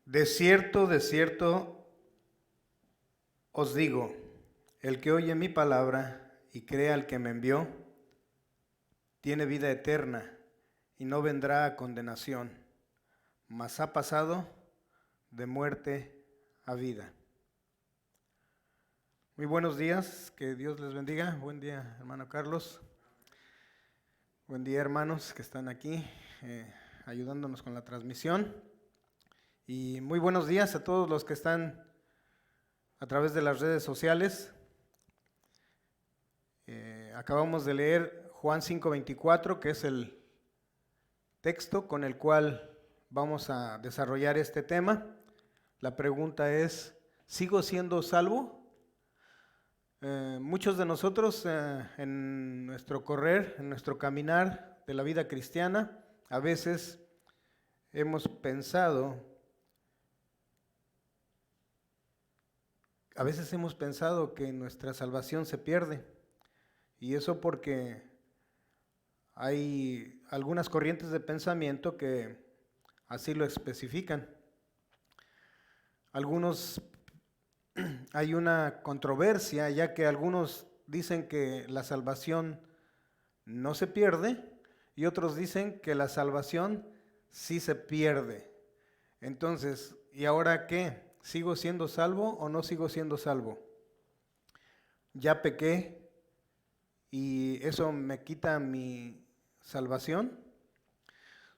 De cierto os digo, el que oye mi palabra y crea al que me envió, tiene vida eterna y no vendrá a condenación, mas ha pasado de muerte a vida. Muy buenos días, que Dios les bendiga. Buen día, hermano Carlos. Buen día, hermanos que están aquí ayudándonos con la transmisión. Y muy buenos días a todos los que están a través de las redes sociales. Acabamos de leer Juan 5:24, que es el texto con el cual vamos a desarrollar este tema. La pregunta es, ¿sigo siendo salvo? Muchos de nosotros en nuestro correr, en nuestro caminar de la vida cristiana, a veces hemos pensado que nuestra salvación se pierde. Y eso porque hay algunas corrientes de pensamiento que así lo especifican. Hay una controversia, ya que algunos dicen que la salvación no se pierde y otros dicen que la salvación sí se pierde. Entonces, ¿y ahora qué? ¿Sigo siendo salvo o no sigo siendo salvo? ¿Ya pequé y eso me quita mi salvación?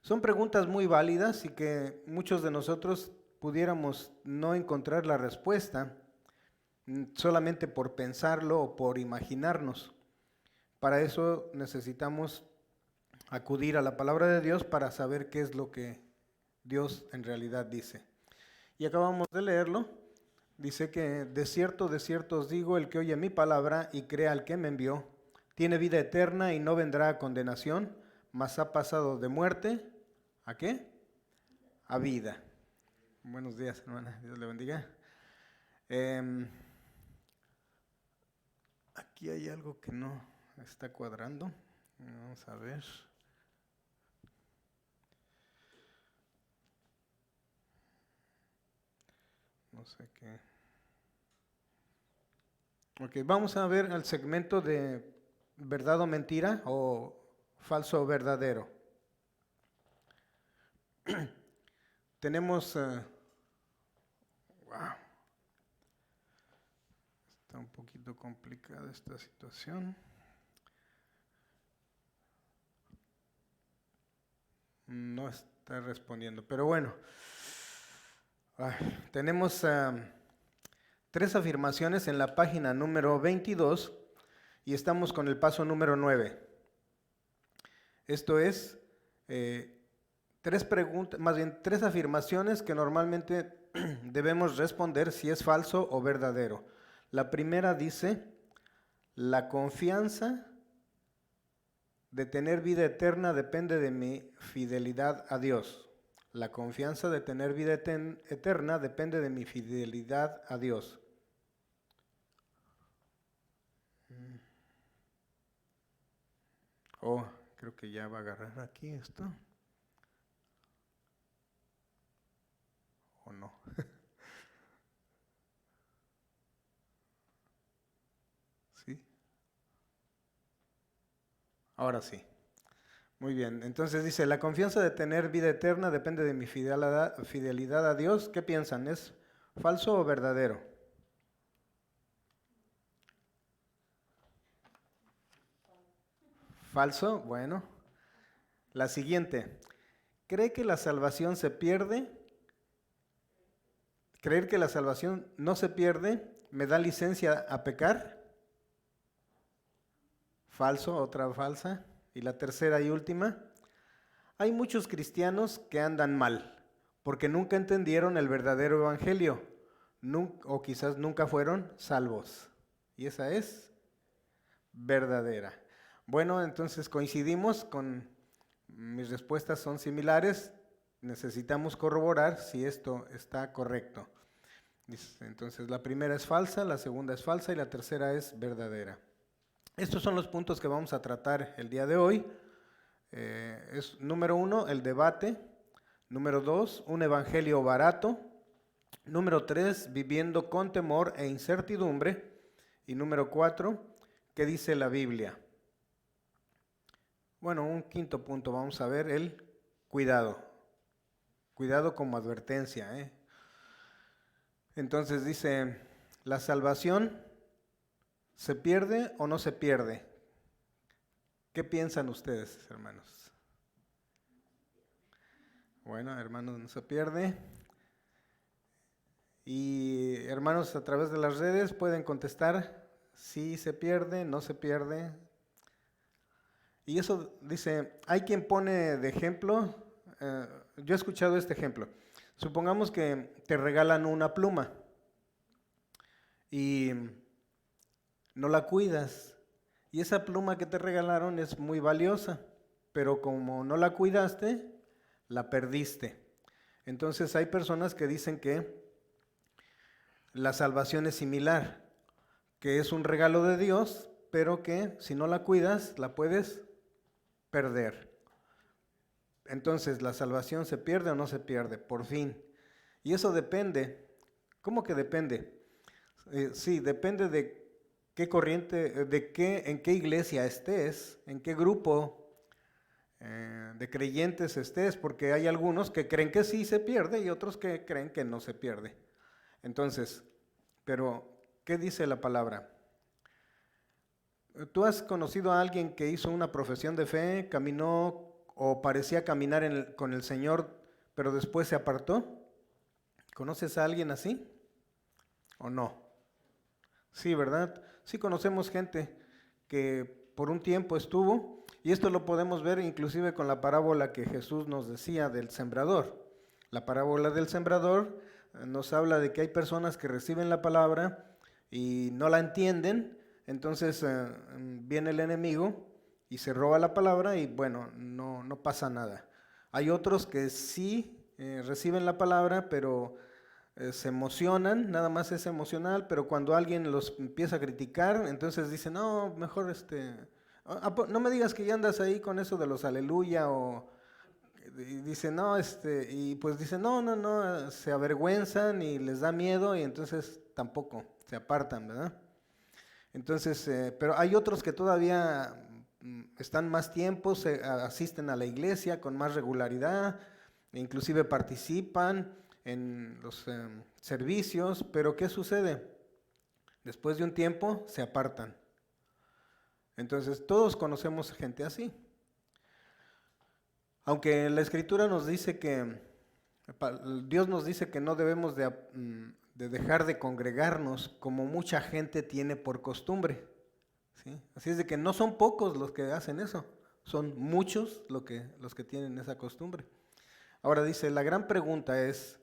Son preguntas muy válidas y que muchos de nosotros pudiéramos no encontrar la respuesta solamente por pensarlo o por imaginarnos. Para eso necesitamos acudir a la palabra de Dios para saber qué es lo que Dios en realidad dice. Y acabamos de leerlo. Dice que de cierto os digo, el que oye mi palabra y crea al que me envió, tiene vida eterna y no vendrá a condenación, mas ha pasado de muerte, ¿a qué? A vida. Buenos días, hermana, Dios le bendiga. Aquí hay algo que no está cuadrando. Vamos a ver. No sé qué. Ok, vamos a ver el segmento de verdad o mentira o falso o verdadero. Tenemos, wow, está un poquito complicada esta situación. No está respondiendo, pero bueno, tenemos 3 afirmaciones en la página número 22 y estamos con el paso número 9. Esto es 3 preguntas, más bien 3 afirmaciones que normalmente debemos responder si es falso o verdadero. La primera dice, la confianza de tener vida eterna depende de mi fidelidad a Dios. La confianza de tener vida eterna depende de mi fidelidad a Dios. Oh, creo que ya va a agarrar aquí esto. ¿O no? ¿Sí? Ahora sí. Muy bien, entonces dice, la confianza de tener vida eterna depende de mi fidelidad a Dios. ¿Qué piensan? ¿Es falso o verdadero? Falso, bueno. La siguiente. ¿Cree que la salvación se pierde? ¿Creer que la salvación no se pierde me da licencia a pecar? Falso, otra falsa. Y la tercera y última. Hay muchos cristianos que andan mal porque nunca entendieron el verdadero evangelio o quizás nunca fueron salvos. Y esa es verdadera. Bueno, entonces coincidimos con mis respuestas son similares. Necesitamos corroborar si esto está correcto. Entonces la primera es falsa, la segunda es falsa y la tercera es verdadera. Estos son los puntos que vamos a tratar el día de hoy. Es número 1, el debate. Número 2, un evangelio barato. Número 3, viviendo con temor e incertidumbre. Y número 4, ¿qué dice la Biblia? Bueno, un quinto punto, vamos a ver el cuidado. Cuidado como advertencia. Entonces dice, ¿la salvación se pierde o no se pierde? ¿Qué piensan ustedes, hermanos? Bueno, hermanos, no se pierde. Y hermanos, a través de las redes pueden contestar si se pierde, no se pierde. Y eso dice, hay quien pone de ejemplo, yo he escuchado este ejemplo. Supongamos que te regalan una pluma y no la cuidas. Y esa pluma que te regalaron es muy valiosa, pero como no la cuidaste, la perdiste. Entonces hay personas que dicen que la salvación es similar, que es un regalo de Dios, pero que si no la cuidas, la puedes perder. Entonces, ¿la salvación se pierde o no se pierde? Por fin. Y eso depende. ¿Cómo que depende? Sí, depende de qué corriente, en qué iglesia estés, en qué grupo de creyentes estés, porque hay algunos que creen que sí se pierde y otros que creen que no se pierde. Entonces, pero, ¿qué dice la palabra? ¿Tú has conocido a alguien que hizo una profesión de fe, caminó o parecía caminar con el Señor, pero después se apartó? ¿Conoces a alguien así o no? Sí, ¿verdad? Sí conocemos gente que por un tiempo estuvo, y esto lo podemos ver inclusive con la parábola que Jesús nos decía del sembrador. La parábola del sembrador nos habla de que hay personas que reciben la palabra y no la entienden, entonces viene el enemigo y se roba la palabra y bueno, no pasa nada. Hay otros que sí reciben la palabra, pero se emocionan, nada más es emocional, pero cuando alguien los empieza a criticar, entonces dicen, no, mejor no me digas que ya andas ahí con eso de los aleluya y dicen, no, y pues dicen, no, se avergüenzan y les da miedo y entonces tampoco, se apartan, ¿verdad? Entonces, pero hay otros que todavía están más tiempo, asisten a la iglesia con más regularidad, inclusive participan en los servicios, pero ¿qué sucede? Después de un tiempo se apartan. Entonces, todos conocemos gente así. Aunque la Escritura nos dice que, Dios nos dice que no debemos de dejar de congregarnos como mucha gente tiene por costumbre. ¿Sí? Así es de que no son pocos los que hacen eso, son muchos los que tienen esa costumbre. Ahora dice, la gran pregunta es,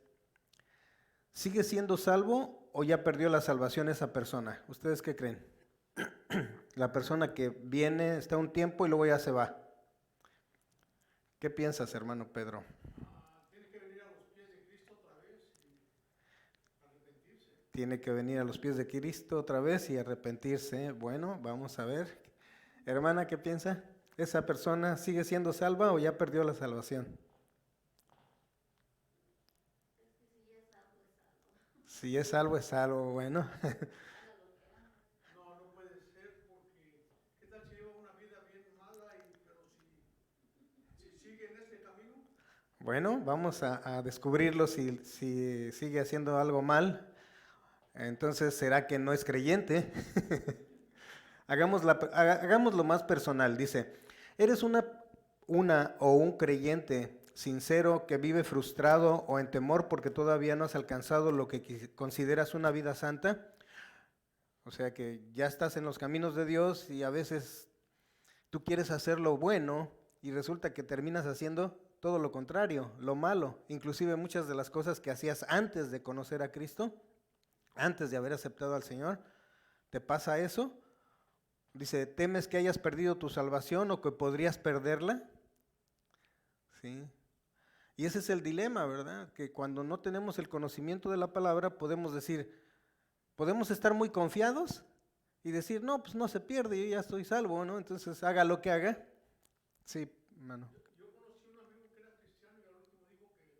¿sigue siendo salvo o ya perdió la salvación esa persona? ¿Ustedes qué creen? La persona que viene, está un tiempo y luego ya se va. ¿Qué piensas, hermano Pedro? Tiene que venir a los pies de Cristo otra vez y arrepentirse. Tiene que venir a los pies de Cristo otra vez y arrepentirse. Bueno, vamos a ver. Hermana, ¿qué piensa? ¿Esa persona sigue siendo salva o ya perdió la salvación? Si es salvo, es salvo. Bueno. No puede ser porque ¿qué tal si lleva una vida bien mala pero si sigue en este camino? Bueno, vamos a descubrirlo si sigue haciendo algo mal. Entonces, ¿será que no es creyente? Hagámoslo más personal. Dice, ¿Eres una o un creyente sincero que vive frustrado o en temor porque todavía no has alcanzado lo que consideras una vida santa? O sea que ya estás en los caminos de Dios y a veces tú quieres hacer lo bueno y resulta que terminas haciendo todo lo contrario, lo malo. Inclusive muchas de las cosas que hacías antes de conocer a Cristo, antes de haber aceptado al Señor, ¿te pasa eso? Dice, ¿temes que hayas perdido tu salvación o que podrías perderla? Sí. Y ese es el dilema, ¿verdad? Que cuando no tenemos el conocimiento de la palabra podemos decir, podemos estar muy confiados y decir, no, pues no se pierde, yo ya estoy salvo, ¿no? Entonces haga lo que haga. Sí, hermano. Yo conocí un amigo que era cristiano y al último dijo que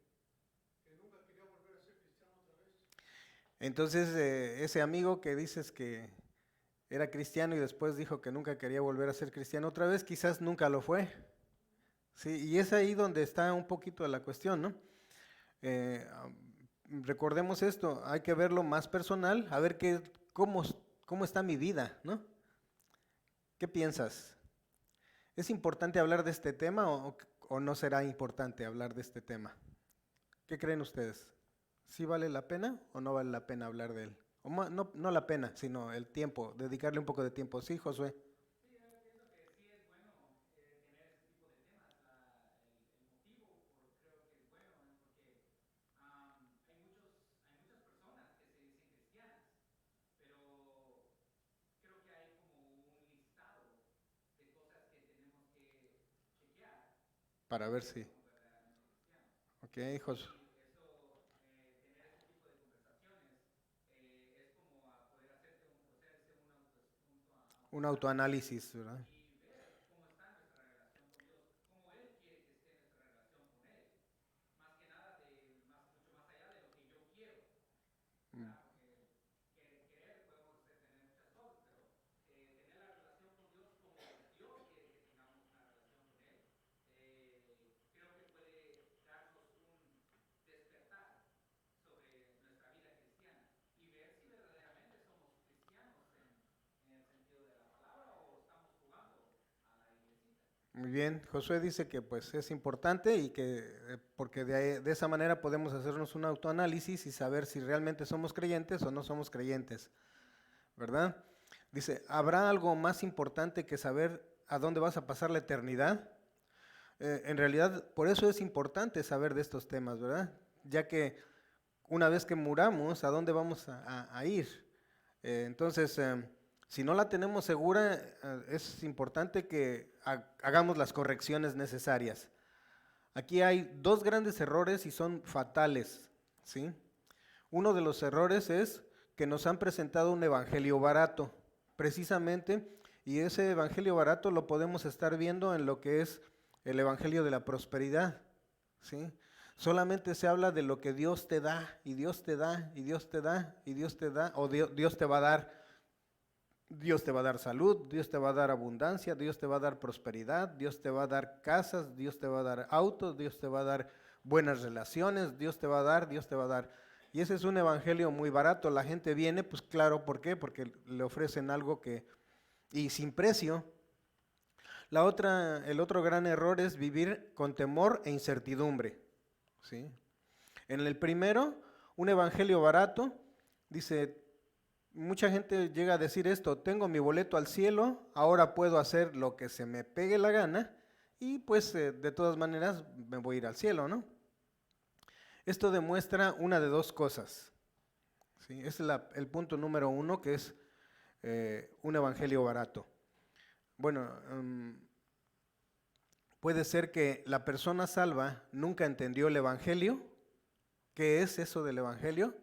nunca quería volver a ser cristiano otra vez. Entonces ese amigo que dices que era cristiano y después dijo que nunca quería volver a ser cristiano otra vez, quizás nunca lo fue. Sí, y es ahí donde está un poquito la cuestión, ¿no? Eh, recordemos esto, hay que verlo más personal, a ver cómo está mi vida, ¿no? ¿Qué piensas? ¿Es importante hablar de este tema o no será importante hablar de este tema? ¿Qué creen ustedes? ¿Sí vale la pena o no vale la pena hablar de él? No la pena, sino el tiempo, dedicarle un poco de tiempo. Sí, Josué. Para ver si. Ok, Josué. Un autoanálisis, ¿verdad? Mm. Muy bien, Josué dice que pues es importante y que porque de esa manera podemos hacernos un autoanálisis y saber si realmente somos creyentes o no somos creyentes, ¿verdad? Dice, ¿habrá algo más importante que saber a dónde vas a pasar la eternidad? En realidad, por eso es importante saber de estos temas, ¿verdad? Ya que una vez que muramos, ¿a dónde vamos a ir? Entonces, si no la tenemos segura, es importante que hagamos las correcciones necesarias. Aquí hay dos grandes errores y son fatales, ¿sí? Uno de los errores es que nos han presentado un evangelio barato, precisamente, y ese evangelio barato lo podemos estar viendo en lo que es el evangelio de la prosperidad, ¿sí? Solamente se habla de lo que Dios te da, y Dios te da, y Dios te da, y Dios te da, o Dios te va a dar. Dios te va a dar salud, Dios te va a dar abundancia, Dios te va a dar prosperidad, Dios te va a dar casas, Dios te va a dar autos, Dios te va a dar buenas relaciones, Dios te va a dar, Dios te va a dar. Y ese es un evangelio muy barato. La gente viene, pues claro, ¿por qué? Porque le ofrecen algo y sin precio. El otro gran error es vivir con temor e incertidumbre, ¿sí? En el primero, un evangelio barato, dice, mucha gente llega a decir esto, tengo mi boleto al cielo, ahora puedo hacer lo que se me pegue la gana y pues de todas maneras me voy a ir al cielo, ¿no? Esto demuestra una de dos cosas, ¿sí? Es el punto número uno, que es un evangelio barato. Bueno, puede ser que la persona salva nunca entendió el evangelio. ¿Qué es eso del evangelio?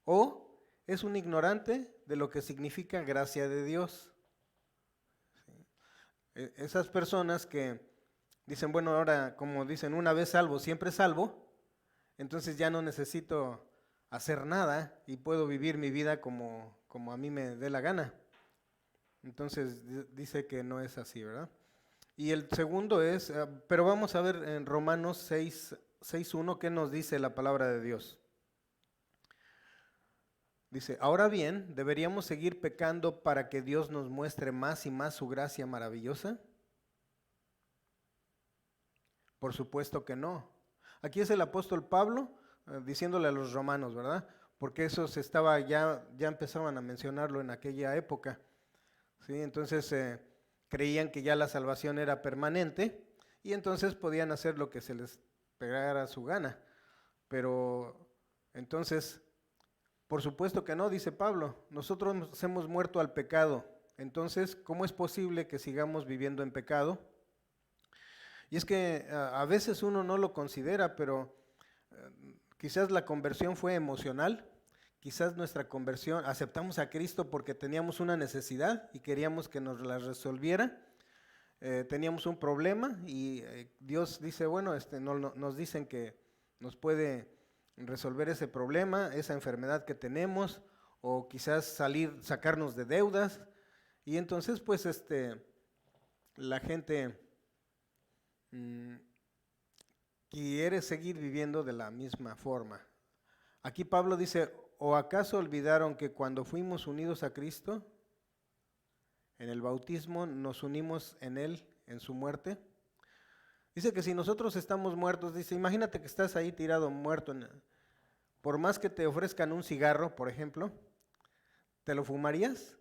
O es un ignorante de lo que significa gracia de Dios. ¿Sí? Esas personas que dicen, bueno, ahora como dicen, una vez salvo, siempre salvo, entonces ya no necesito hacer nada y puedo vivir mi vida como a mí me dé la gana. Entonces dice que no es así, ¿verdad? Y el segundo es, pero vamos a ver en Romanos 6:1 qué nos dice la palabra de Dios. Dice, ahora bien, ¿deberíamos seguir pecando para que Dios nos muestre más y más su gracia maravillosa? Por supuesto que no. Aquí es el apóstol Pablo diciéndole a los romanos, ¿verdad? Porque eso se estaba ya empezaban a mencionarlo en aquella época. ¿Sí? Entonces creían que ya la salvación era permanente y entonces podían hacer lo que se les pegara su gana. Pero entonces, por supuesto que no, dice Pablo, nosotros nos hemos muerto al pecado. Entonces, ¿cómo es posible que sigamos viviendo en pecado? Y es que a veces uno no lo considera, pero quizás la conversión fue emocional, quizás nuestra conversión, aceptamos a Cristo porque teníamos una necesidad y queríamos que nos la resolviera, teníamos un problema y Dios dice, bueno, nos dicen que nos puede resolver ese problema, esa enfermedad que tenemos, o quizás sacarnos de deudas, y entonces pues la gente quiere seguir viviendo de la misma forma. Aquí Pablo dice, ¿o acaso olvidaron que cuando fuimos unidos a Cristo, en el bautismo nos unimos en Él, en su muerte? Dice que si nosotros estamos muertos, dice, imagínate que estás ahí tirado muerto, por más que te ofrezcan un cigarro, por ejemplo, ¿te lo fumarías?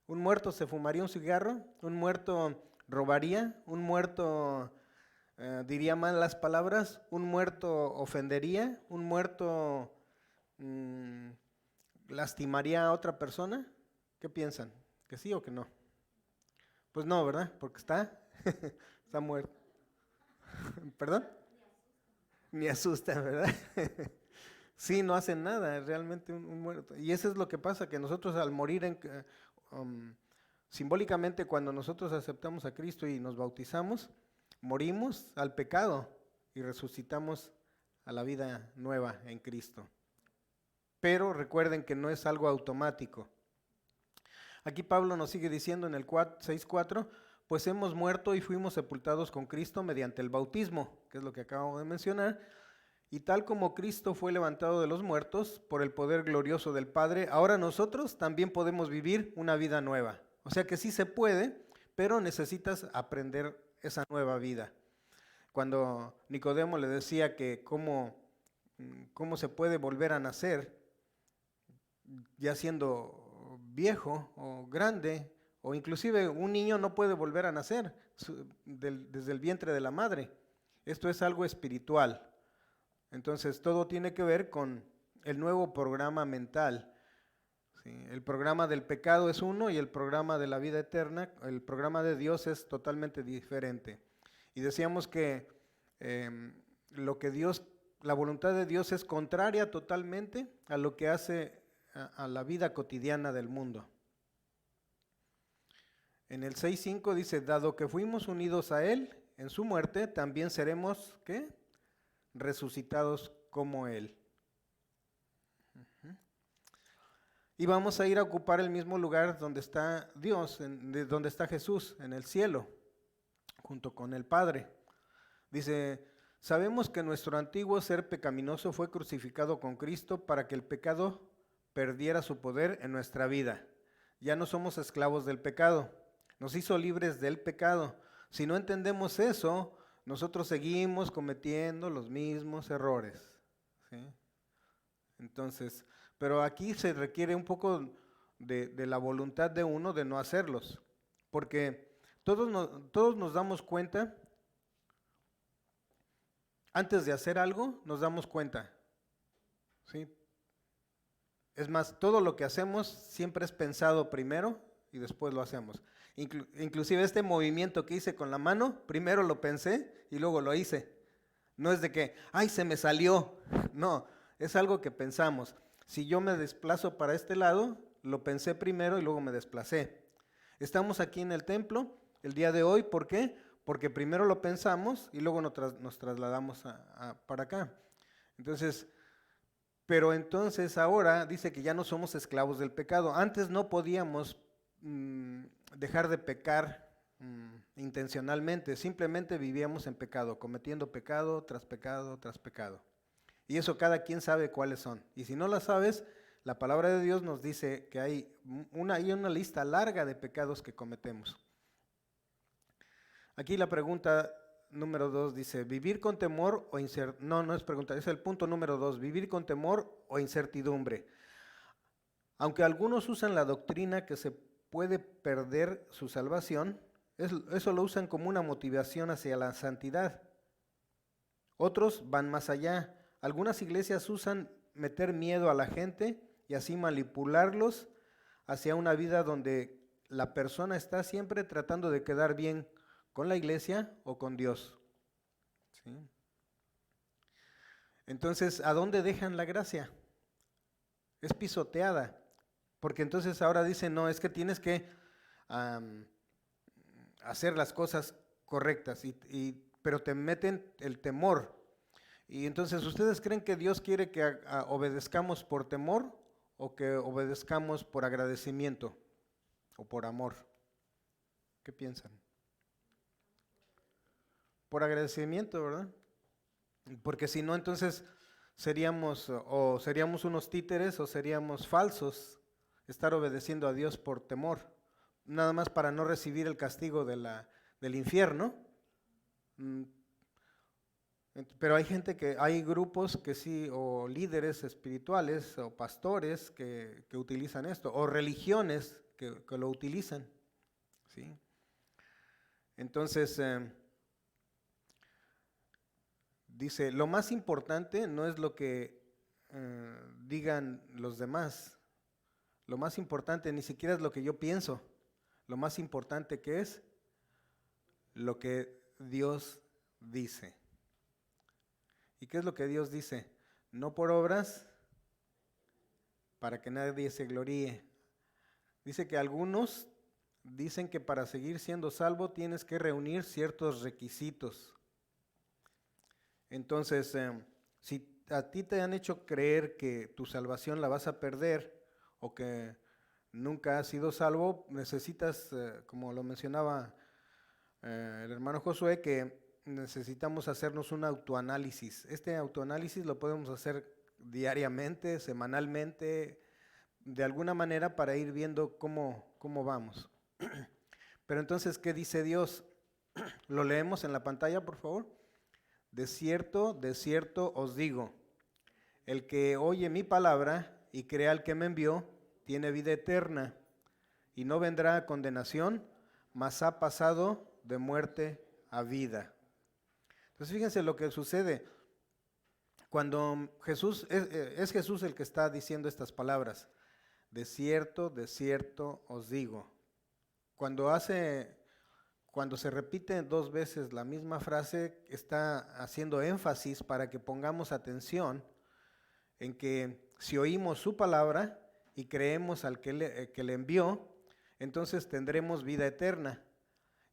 ¿Un muerto se fumaría un cigarro? ¿Un muerto robaría? ¿Un muerto diría malas palabras? ¿Un muerto ofendería? ¿Un muerto lastimaría a otra persona? ¿Qué piensan? ¿Que sí o que no? Pues no, ¿verdad? Porque está muerto. ¿Perdón? Ni asusta, ¿verdad? Sí, no hacen nada, realmente un muerto. Y eso es lo que pasa, que nosotros al morir, simbólicamente cuando nosotros aceptamos a Cristo y nos bautizamos, morimos al pecado y resucitamos a la vida nueva en Cristo. Pero recuerden que no es algo automático. Aquí Pablo nos sigue diciendo en el 6:4, pues hemos muerto y fuimos sepultados con Cristo mediante el bautismo, que es lo que acabo de mencionar, y tal como Cristo fue levantado de los muertos por el poder glorioso del Padre, ahora nosotros también podemos vivir una vida nueva. O sea que sí se puede, pero necesitas aprender esa nueva vida. Cuando Nicodemo le decía que cómo se puede volver a nacer, ya siendo viejo o grande, o inclusive un niño no puede volver a nacer desde el vientre de la madre. Esto es algo espiritual. Entonces todo tiene que ver con el nuevo programa mental. ¿Sí? El programa del pecado es uno y el programa de la vida eterna, el programa de Dios es totalmente diferente. Y decíamos que la voluntad de Dios es contraria totalmente a lo que hace a la vida cotidiana del mundo. En el 6:5 dice, dado que fuimos unidos a Él en su muerte, también seremos, ¿qué? Resucitados como Él. Y vamos a ir a ocupar el mismo lugar donde está Dios, donde está Jesús, en el cielo, junto con el Padre. Dice, sabemos que nuestro antiguo ser pecaminoso fue crucificado con Cristo para que el pecado perdiera su poder en nuestra vida. Ya no somos esclavos del pecado, nos hizo libres del pecado. Si no entendemos eso, nosotros seguimos cometiendo los mismos errores. ¿Sí? Entonces, pero aquí se requiere un poco de la voluntad de uno de no hacerlos, porque todos nos damos cuenta, antes de hacer algo, nos damos cuenta. ¿Sí? Es más, todo lo que hacemos siempre es pensado primero y después lo hacemos. Inclusive este movimiento que hice con la mano, primero lo pensé y luego lo hice. No es de que, ¡ay, se me salió! No, es algo que pensamos. Si yo me desplazo para este lado, lo pensé primero y luego me desplacé. Estamos aquí en el templo el día de hoy, ¿por qué? Porque primero lo pensamos y luego nos trasladamos para acá. Entonces, pero entonces ahora dice que ya no somos esclavos del pecado. Antes no podíamos dejar de pecar intencionalmente, simplemente vivíamos en pecado, cometiendo pecado tras pecado tras pecado. Y eso cada quien sabe cuáles son. Y si no las sabes, la palabra de Dios nos dice que hay una lista larga de pecados que cometemos. Aquí la pregunta número 2 dice, vivir con temor o incertidumbre. No, no es pregunta, es el punto número 2, vivir con temor o incertidumbre. Aunque algunos usan la doctrina que se puede perder su salvación, eso lo usan como una motivación hacia la santidad. Otros van más allá. Algunas iglesias usan meter miedo a la gente y así manipularlos hacia una vida donde la persona está siempre tratando de quedar bien con la iglesia o con Dios. ¿Sí? Entonces, ¿a dónde dejan la gracia? Es pisoteada, porque entonces ahora dicen, no, es que tienes que hacer las cosas correctas, pero te meten el temor. Y entonces, ¿ustedes creen que Dios quiere que obedezcamos por temor o que obedezcamos por agradecimiento o por amor? ¿Qué piensan? Por agradecimiento, ¿verdad? Porque si no, entonces seríamos unos títeres o seríamos falsos, estar obedeciendo a Dios por temor, nada más para no recibir el castigo del infierno. Pero hay grupos que sí, o líderes espirituales, o pastores que utilizan esto, o religiones que lo utilizan, ¿sí? Entonces, dice, lo más importante no es lo que digan los demás, lo más importante ni siquiera es lo que yo pienso, lo más importante que es lo que Dios dice. ¿Y qué es lo que Dios dice? No por obras, para que nadie se gloríe. Dice que algunos dicen que para seguir siendo salvo tienes que reunir ciertos requisitos. Entonces, si a ti te han hecho creer que tu salvación la vas a perder o que nunca has sido salvo, necesitas, como lo mencionaba el hermano Josué, que necesitamos hacernos un autoanálisis. Este autoanálisis lo podemos hacer diariamente, semanalmente, de alguna manera para ir viendo cómo vamos. Pero entonces, ¿qué dice Dios? Lo leemos en la pantalla, por favor. De cierto os digo, el que oye mi palabra y crea al que me envió, tiene vida eterna y no vendrá a condenación, mas ha pasado de muerte a vida. Entonces fíjense lo que sucede cuando Jesús, es Jesús el que está diciendo estas palabras. De cierto os digo. Cuando se repite 2 veces la misma frase, está haciendo énfasis para que pongamos atención en que si oímos su palabra y creemos al que le envió, entonces tendremos vida eterna.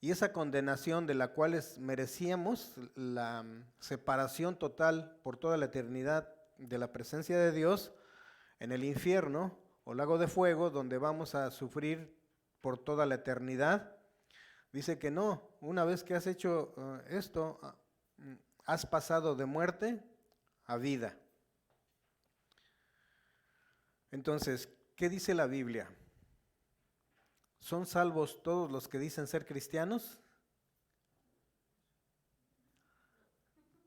Y esa condenación de la cual merecíamos la separación total por toda la eternidad de la presencia de Dios en el infierno o lago de fuego, donde vamos a sufrir por toda la eternidad, dice que no, una vez que has hecho esto, has pasado de muerte a vida. Entonces, ¿qué dice la Biblia? ¿Son salvos todos los que dicen ser cristianos?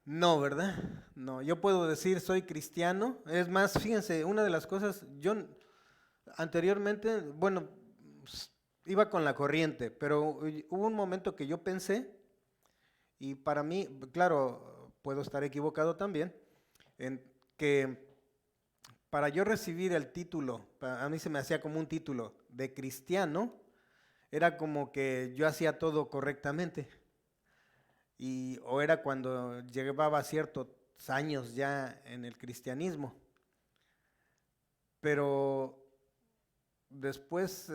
No, ¿verdad? No, yo puedo decir soy cristiano. Es más, fíjense, una de las cosas, yo anteriormente, bueno, iba con la corriente, pero hubo un momento que yo pensé, y para mí, claro, puedo estar equivocado también, en que para yo recibir el título, a mí se me hacía como un título de cristiano, era como que yo hacía todo correctamente. O era cuando llevaba ciertos años ya en el cristianismo. Pero después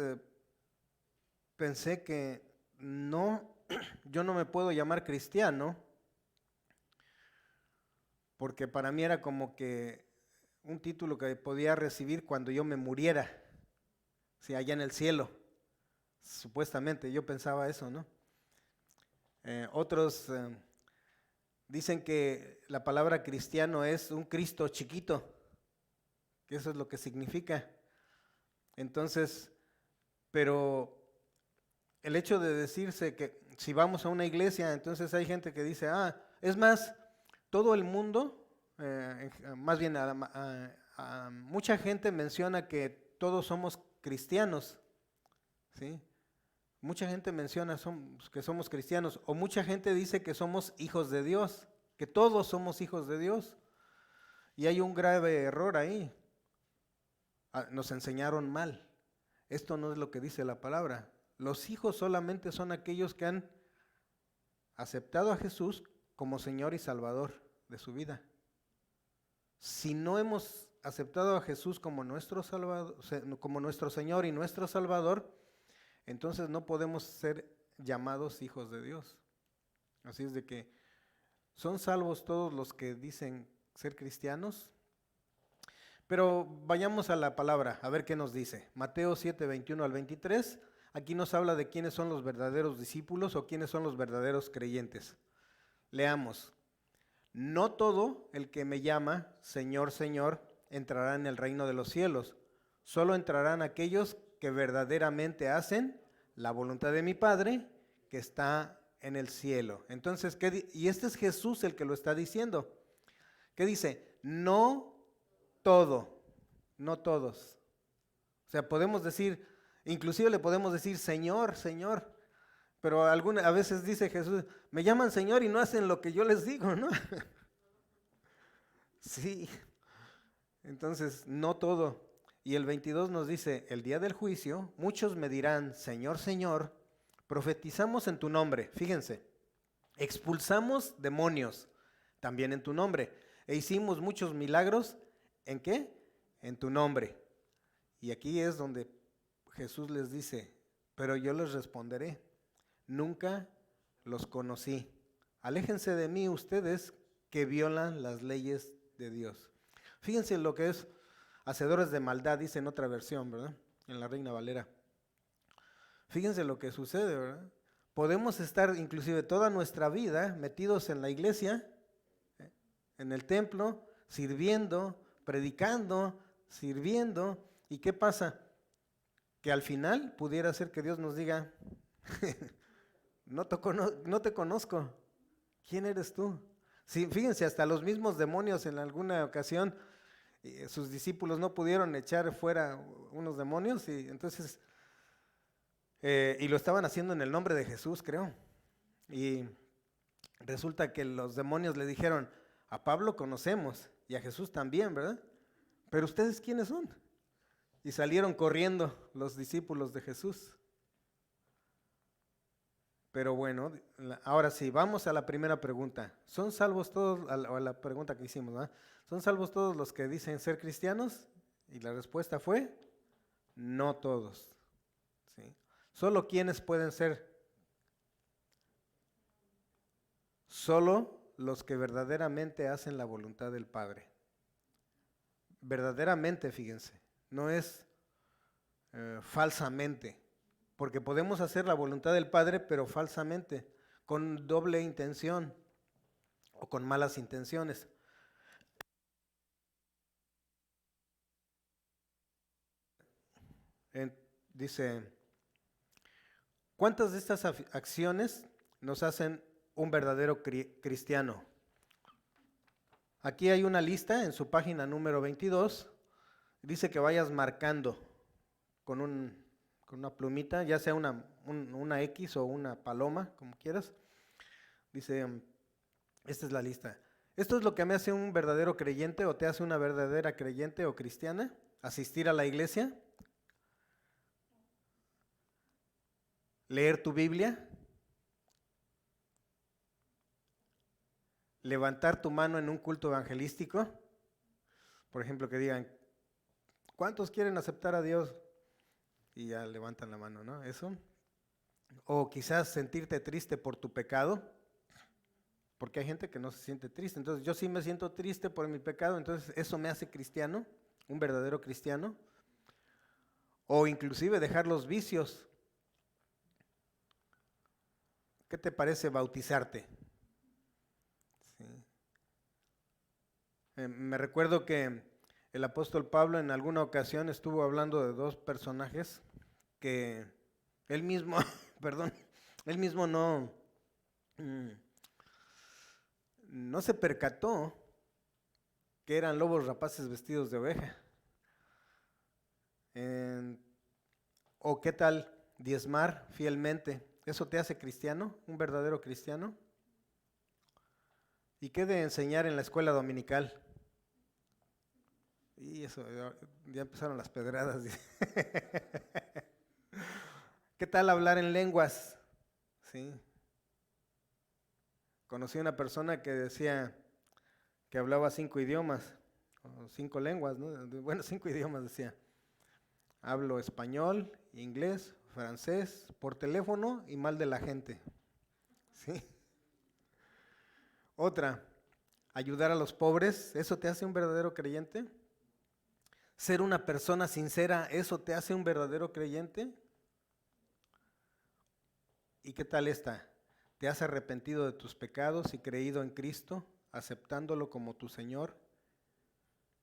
pensé que no, yo no me puedo llamar cristiano, porque para mí era como que un título que podía recibir cuando yo me muriera, si allá en el cielo. Supuestamente, yo pensaba eso, ¿no? Otros dicen que la palabra cristiano es un Cristo chiquito, que eso es lo que significa. Entonces, pero el hecho de decirse que si vamos a una iglesia, entonces hay gente que dice, es más, todo el mundo, más bien mucha gente menciona que todos somos cristianos, ¿sí? Mucha gente menciona que somos cristianos, o mucha gente dice que somos hijos de Dios, que todos somos hijos de Dios. Y hay un grave error ahí. Nos enseñaron mal. Esto no es lo que dice la palabra. Los hijos solamente son aquellos que han aceptado a Jesús como Señor y Salvador de su vida. Si no hemos aceptado a Jesús como nuestro Salvador, como nuestro Señor y nuestro Salvador, entonces no podemos ser llamados hijos de Dios. Así es de que son salvos todos los que dicen ser cristianos. Pero vayamos a la palabra, a ver qué nos dice. Mateo 7, 21 al 23, aquí nos habla de quiénes son los verdaderos discípulos o quiénes son los verdaderos creyentes. Leamos. No todo el que me llama Señor, Señor, entrará en el reino de los cielos. Solo entrarán aquellos que verdaderamente hacen la voluntad de mi Padre que está en el cielo. Entonces, y este es Jesús el que lo está diciendo. ¿Qué dice? No todo, no todos. O sea, podemos decir, inclusive le podemos decir Señor, Señor, pero a veces dice Jesús, me llaman Señor y no hacen lo que yo les digo, ¿no? Sí, entonces no todo. Y el 22 nos dice, el día del juicio, muchos me dirán, Señor, Señor, profetizamos en tu nombre, fíjense, expulsamos demonios también en tu nombre, e hicimos muchos milagros, ¿en qué? En tu nombre. Y aquí es donde Jesús les dice, pero yo les responderé, nunca los conocí. Aléjense de mí ustedes que violan las leyes de Dios. Fíjense lo que es hacedores de maldad, dice en otra versión, ¿verdad? En la Reina Valera. Fíjense lo que sucede, ¿verdad? Podemos estar inclusive toda nuestra vida metidos en la iglesia, en el templo, sirviendo, predicando, sirviendo. ¿Y qué pasa? Que al final pudiera ser que Dios nos diga, no te conozco, ¿quién eres tú? Sí, fíjense, hasta los mismos demonios en alguna ocasión, sus discípulos no pudieron echar fuera unos demonios y entonces, y lo estaban haciendo en el nombre de Jesús, creo. Y resulta que los demonios le dijeron, a Pablo conocemos y a Jesús también, ¿verdad? Pero ustedes, ¿quiénes son? Y salieron corriendo los discípulos de Jesús. Pero bueno, ahora sí, vamos a la primera pregunta. ¿Son salvos todos, a la pregunta que hicimos, ¿verdad? ¿Son salvos todos los que dicen ser cristianos? Y la respuesta fue, no todos. ¿Sí? ¿Solo quiénes pueden ser? Solo los que verdaderamente hacen la voluntad del Padre. Verdaderamente, fíjense, no es falsamente. Porque podemos hacer la voluntad del Padre, pero falsamente, con doble intención o con malas intenciones. Dice, ¿cuántas de estas acciones nos hacen un verdadero cristiano? Aquí hay una lista en su página número 22. Dice que vayas marcando con una plumita, ya sea una X o una paloma, como quieras. Dice, esta es la lista. Esto es lo que me hace un verdadero creyente o te hace una verdadera creyente o cristiana. Asistir a la iglesia. Leer tu Biblia. Levantar tu mano en un culto evangelístico. Por ejemplo, que digan, ¿cuántos quieren aceptar a Dios? Y ya levantan la mano, ¿no? Eso. O quizás sentirte triste por tu pecado, porque hay gente que no se siente triste. Entonces yo sí me siento triste por mi pecado, entonces eso me hace cristiano, un verdadero cristiano. O inclusive dejar los vicios. ¿Qué te parece bautizarte? Sí. Me recuerdo que el apóstol Pablo en alguna ocasión estuvo hablando de dos personajes que él mismo, perdón, él mismo no se percató que eran lobos rapaces vestidos de oveja. ¿O qué tal diezmar fielmente? ¿Eso te hace cristiano, un verdadero cristiano? ¿Y qué de enseñar en la escuela dominical? Y eso, ya empezaron las pedradas. ¿Qué tal hablar en lenguas? Sí. Conocí a una persona que decía que hablaba 5 idiomas, o 5 lenguas, ¿no? Bueno, 5 idiomas decía. Hablo español, inglés, francés, por teléfono y mal de la gente. ¿Sí? Otra, ayudar a los pobres, ¿eso te hace un verdadero creyente? Ser una persona sincera, ¿eso te hace un verdadero creyente? ¿Y qué tal esta? ¿Te has arrepentido de tus pecados y creído en Cristo, aceptándolo como tu Señor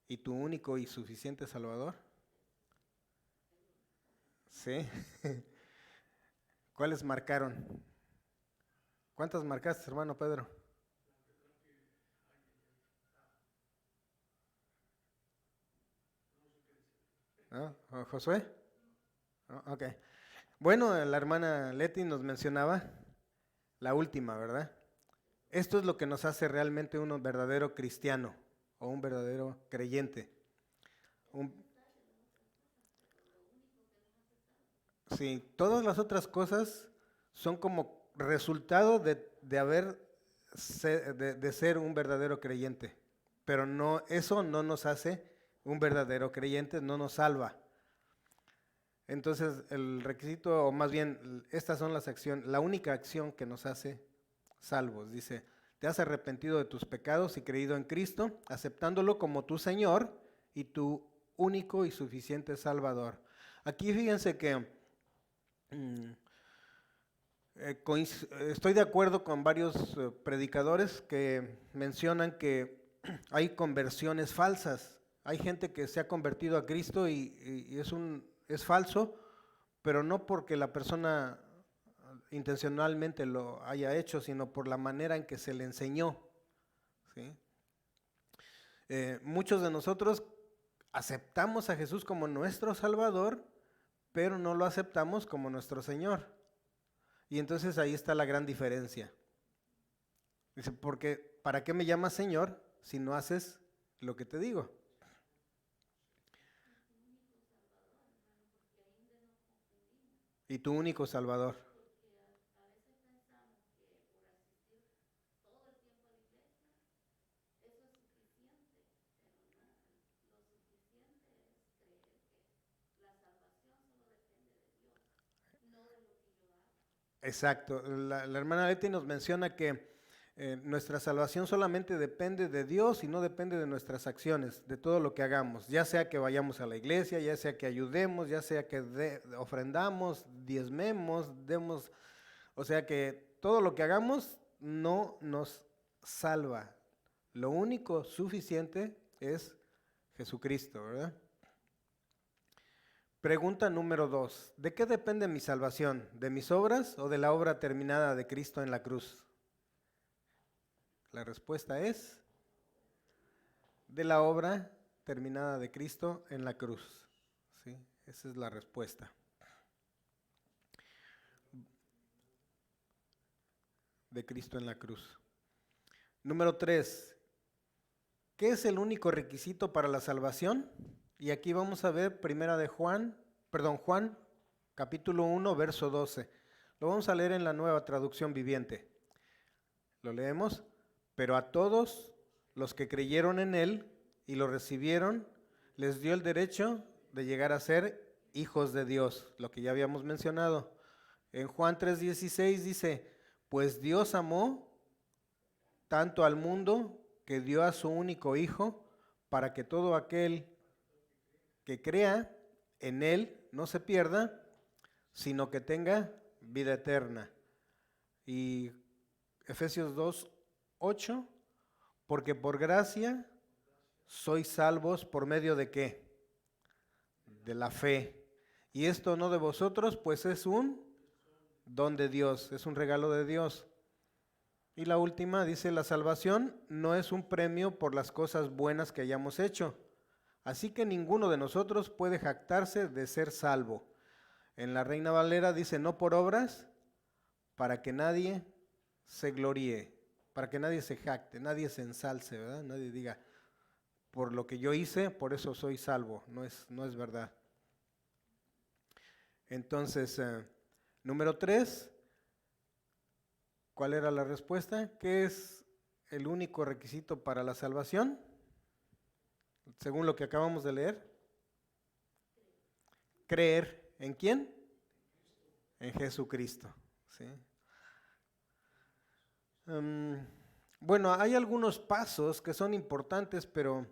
y tu único y suficiente Salvador? Sí. ¿Cuáles marcaron? ¿Cuántas marcaste, hermano Pedro? ¿No? ¿Josué? Oh, ok. Bueno, la hermana Leti nos mencionaba la última, ¿verdad? Esto es lo que nos hace realmente un verdadero cristiano o un verdadero creyente. Sí, todas las otras cosas son como resultado de ser un verdadero creyente, pero no, eso no nos hace un verdadero creyente, no nos salva. Entonces, el requisito, o más bien, estas son las acciones, la única acción que nos hace salvos. Dice, te has arrepentido de tus pecados y creído en Cristo, aceptándolo como tu Señor y tu único y suficiente Salvador. Aquí fíjense que estoy de acuerdo con varios predicadores que mencionan que hay conversiones falsas. Hay gente que se ha convertido a Cristo y es falso, pero no porque la persona intencionalmente lo haya hecho, sino por la manera en que se le enseñó. ¿Sí? Muchos de nosotros aceptamos a Jesús como nuestro Salvador, pero no lo aceptamos como nuestro Señor. Y entonces ahí está la gran diferencia. Dice, porque ¿para qué me llamas Señor si no haces lo que te digo? Y tu único Salvador. Exacto. La hermana Leti nos menciona que nuestra salvación solamente depende de Dios y no depende de nuestras acciones, de todo lo que hagamos, ya sea que vayamos a la iglesia, ya sea que ayudemos, ya sea que ofrendamos, diezmemos, demos, o sea que todo lo que hagamos no nos salva. Lo único suficiente es Jesucristo, ¿verdad? Pregunta número 2. ¿De qué depende mi salvación? ¿De mis obras o de la obra terminada de Cristo en la cruz? La respuesta es de la obra terminada de Cristo en la cruz. ¿Sí? Esa es la respuesta. De Cristo en la cruz. Número 3. ¿Qué es el único requisito para la salvación? Y aquí vamos a ver Juan capítulo 1, verso 12. Lo vamos a leer en la Nueva Traducción Viviente. Lo leemos. Pero a todos los que creyeron en Él y lo recibieron, les dio el derecho de llegar a ser hijos de Dios, lo que ya habíamos mencionado. En Juan 3:16 dice, pues Dios amó tanto al mundo que dio a su único Hijo para que todo aquel que crea en Él no se pierda, sino que tenga vida eterna. Y Efesios 2:8, porque por gracia sois salvos por medio de ¿qué? De la fe. Y esto no de vosotros, pues es un don de Dios, es un regalo de Dios. Y la última dice, la salvación no es un premio por las cosas buenas que hayamos hecho. Así que ninguno de nosotros puede jactarse de ser salvo. En la Reina Valera dice, no por obras, para que nadie se gloríe, para que nadie se jacte, nadie se ensalce, ¿verdad? Nadie diga, por lo que yo hice, por eso soy salvo. No es verdad. Entonces, número 3, ¿cuál era la respuesta? ¿Qué es el único requisito para la salvación? Según lo que acabamos de leer. Creer ¿en quién? En Jesucristo. ¿Sí? Bueno, hay algunos pasos que son importantes, pero,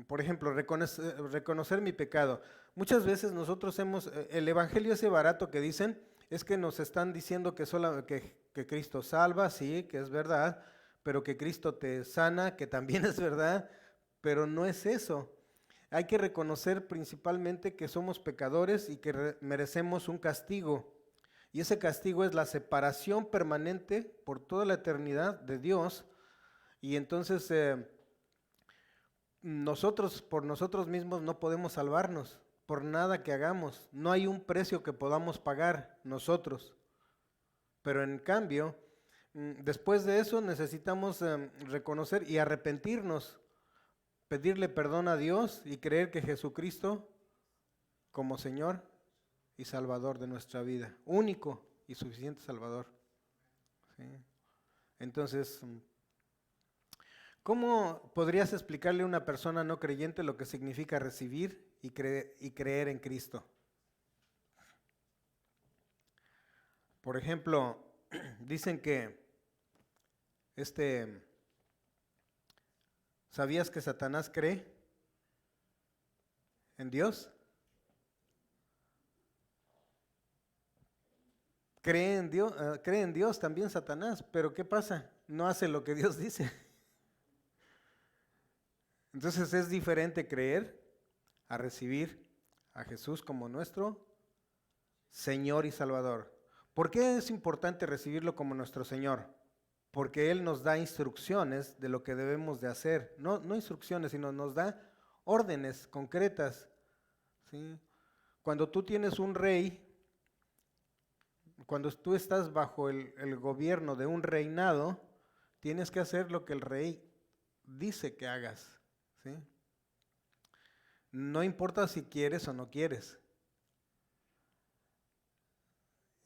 por ejemplo, reconocer mi pecado. Muchas veces nosotros el evangelio ese barato que dicen, es que nos están diciendo que Cristo salva, sí, que es verdad, pero que Cristo te sana, que también es verdad, pero no es eso. Hay que reconocer principalmente que somos pecadores y que merecemos un castigo. Y ese castigo es la separación permanente por toda la eternidad de Dios. Y entonces nosotros por nosotros mismos no podemos salvarnos, por nada que hagamos. No hay un precio que podamos pagar nosotros. Pero en cambio, después de eso necesitamos reconocer y arrepentirnos, pedirle perdón a Dios y creer que Jesucristo como Señor y Salvador de nuestra vida, único y suficiente Salvador. ¿Sí? Entonces, ¿cómo podrías explicarle a una persona no creyente lo que significa recibir y creer en Cristo? Por ejemplo, dicen que ¿sabías que Satanás cree en Dios? Cree en Dios también Satanás, pero ¿qué pasa? No hace lo que Dios dice. Entonces es diferente creer a recibir a Jesús como nuestro Señor y Salvador. ¿Por qué es importante recibirlo como nuestro Señor? Porque Él nos da instrucciones de lo que debemos de hacer. No instrucciones, sino nos da órdenes concretas. ¿Sí? Cuando tú tienes un rey, cuando tú estás bajo el gobierno de un reinado, tienes que hacer lo que el rey dice que hagas. ¿Sí? No importa si quieres o no quieres.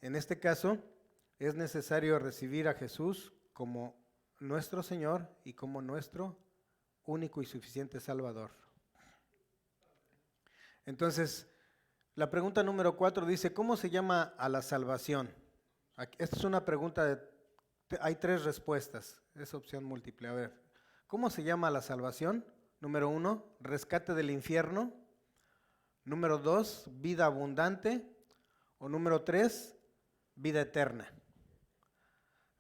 En este caso, es necesario recibir a Jesús como nuestro Señor y como nuestro único y suficiente Salvador. Entonces, la pregunta número 4 dice, ¿cómo se llama a la salvación? Esta es una pregunta, hay 3 respuestas, es opción múltiple. A ver, ¿cómo se llama a la salvación? Número 1, rescate del infierno. Número 2, vida abundante. O número 3, vida eterna.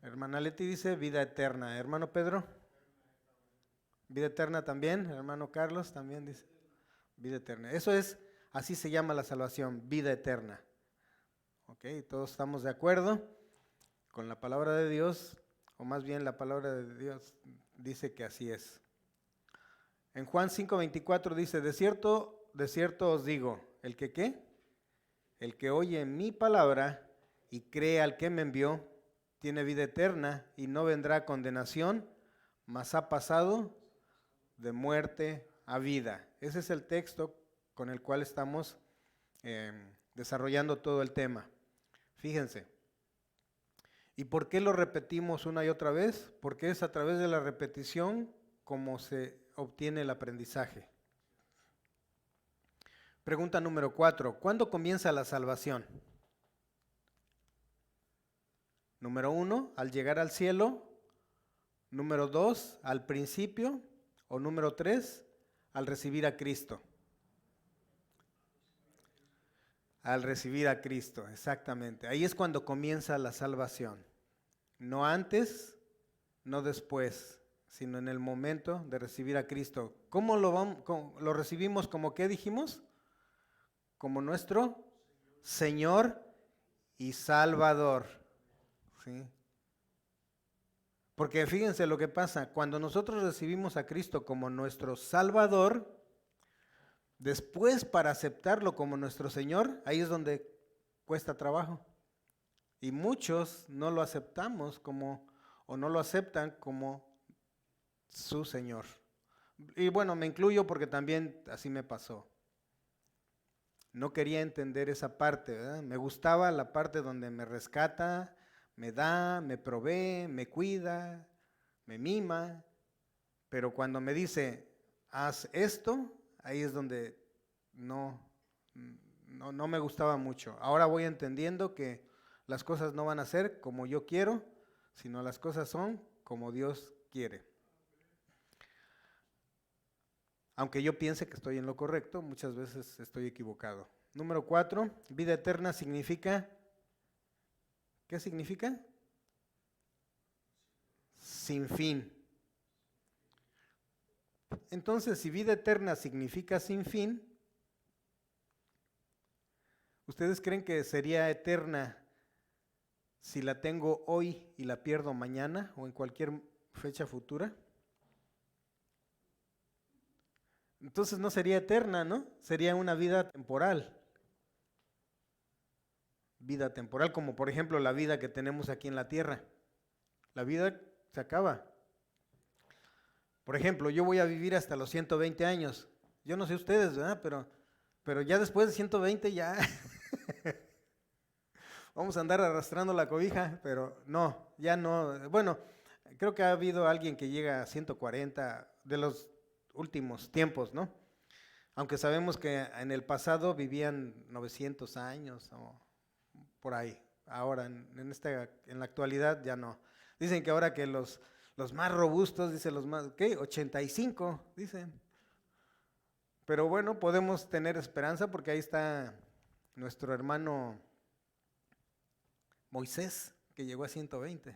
Hermana Leti dice vida eterna. Hermano Pedro, vida eterna también. Hermano Carlos también dice vida eterna. Eso es, así se llama la salvación, vida eterna. Ok, todos estamos de acuerdo con la palabra de Dios, o más bien la palabra de Dios dice que así es. En Juan 5:24 dice, de cierto os digo, ¿el que qué? El que oye mi palabra y cree al que me envió, tiene vida eterna y no vendrá a condenación, mas ha pasado de muerte a vida. Ese es el texto con el cual estamos desarrollando todo el tema. Fíjense. ¿Y por qué lo repetimos una y otra vez? Porque es a través de la repetición como se obtiene el aprendizaje. Pregunta número 4. ¿Cuándo comienza la salvación? Número 1, al llegar al cielo. Número 2, al principio. O número 3, al recibir a Cristo. Al recibir a Cristo, exactamente. Ahí es cuando comienza la salvación. No antes, no después, sino en el momento de recibir a Cristo. ¿Cómo lo recibimos? ¿Como qué dijimos? Como nuestro Señor y Salvador. ¿Sí? Porque fíjense lo que pasa, cuando nosotros recibimos a Cristo como nuestro Salvador, después para aceptarlo como nuestro Señor, ahí es donde cuesta trabajo. Y muchos no lo aceptamos como, o no lo aceptan como su Señor. Y bueno, me incluyo porque también así me pasó. No quería entender esa parte, ¿verdad? Me gustaba la parte donde me rescata, me da, me provee, me cuida, me mima, pero cuando me dice, haz esto, ahí es donde no me gustaba mucho. Ahora voy entendiendo que las cosas no van a ser como yo quiero, sino las cosas son como Dios quiere. Aunque yo piense que estoy en lo correcto, muchas veces estoy equivocado. Número 4, vida eterna significa, ¿qué significa? Sin fin. Entonces, si vida eterna significa sin fin, ¿ustedes creen que sería eterna si la tengo hoy y la pierdo mañana o en cualquier fecha futura? Entonces no sería eterna, ¿no? Sería una vida temporal. Vida temporal, como por ejemplo la vida que tenemos aquí en la tierra. La vida se acaba. Por ejemplo, yo voy a vivir hasta los 120 años. Yo no sé ustedes, ¿verdad? Pero ya después de 120 ya vamos a andar arrastrando la cobija, pero no, ya no. Bueno, creo que ha habido alguien que llega a 140 de los últimos tiempos, ¿no? Aunque sabemos que en el pasado vivían 900 años o por ahí. Ahora, en la actualidad ya no. Dicen que ahora que los más robustos, dicen los más, ¿qué? 85, dicen. Pero bueno, podemos tener esperanza porque ahí está nuestro hermano Moisés, que llegó a 120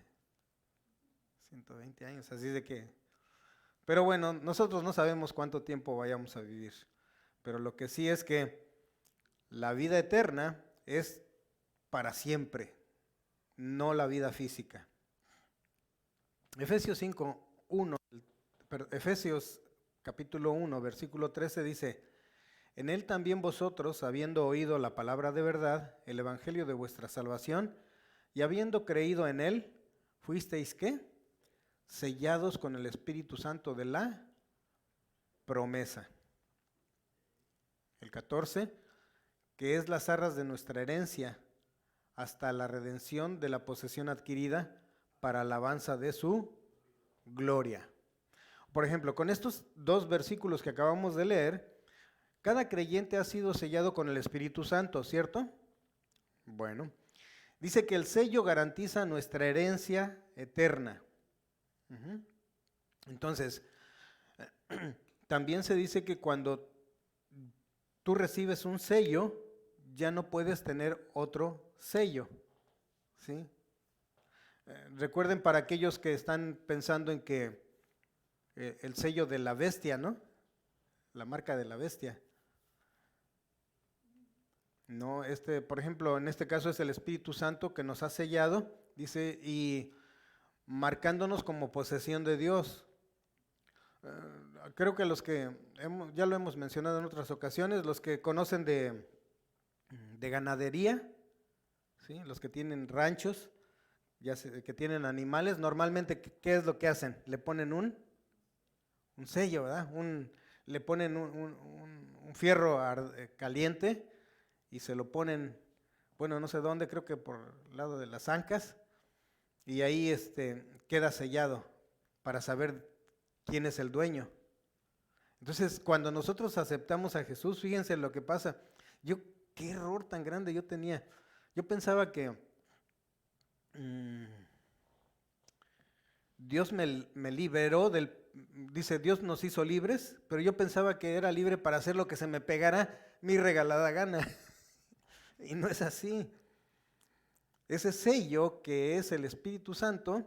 años, así de que... Pero bueno, nosotros no sabemos cuánto tiempo vayamos a vivir, pero lo que sí es que la vida eterna es para siempre, no la vida física. Efesios capítulo 1, versículo 13 dice, en él también vosotros, habiendo oído la palabra de verdad, el evangelio de vuestra salvación, y habiendo creído en él, fuisteis ¿qué? Sellados con el Espíritu Santo de la promesa. El 14, que es las arras de nuestra herencia, hasta la redención de la posesión adquirida para alabanza de su gloria. Por ejemplo, con estos dos versículos que acabamos de leer, cada creyente ha sido sellado con el Espíritu Santo, ¿cierto? Bueno, dice que el sello garantiza nuestra herencia eterna. Entonces, también se dice que cuando tú recibes un sello, ya no puedes tener otro sello, ¿sí? Recuerden para aquellos que están pensando en que el sello de la bestia, ¿no? La marca de la bestia. No, por ejemplo, en este caso es el Espíritu Santo que nos ha sellado, dice, y marcándonos como posesión de Dios. Creo que los que ya lo hemos mencionado en otras ocasiones, los que conocen de ganadería, ¿sí? Los que tienen ranchos, que tienen animales, normalmente, ¿qué es lo que hacen? Le ponen un sello, ¿verdad? Le ponen un fierro caliente y se lo ponen, bueno, no sé dónde, creo que por el lado de las ancas, y ahí queda sellado para saber quién es el dueño. Entonces, cuando nosotros aceptamos a Jesús, fíjense lo que pasa. Qué error tan grande yo tenía. Yo pensaba que Dios me liberó dice, Dios nos hizo libres, pero yo pensaba que era libre para hacer lo que se me pegara mi regalada gana. Y no es así. Ese sello que es el Espíritu Santo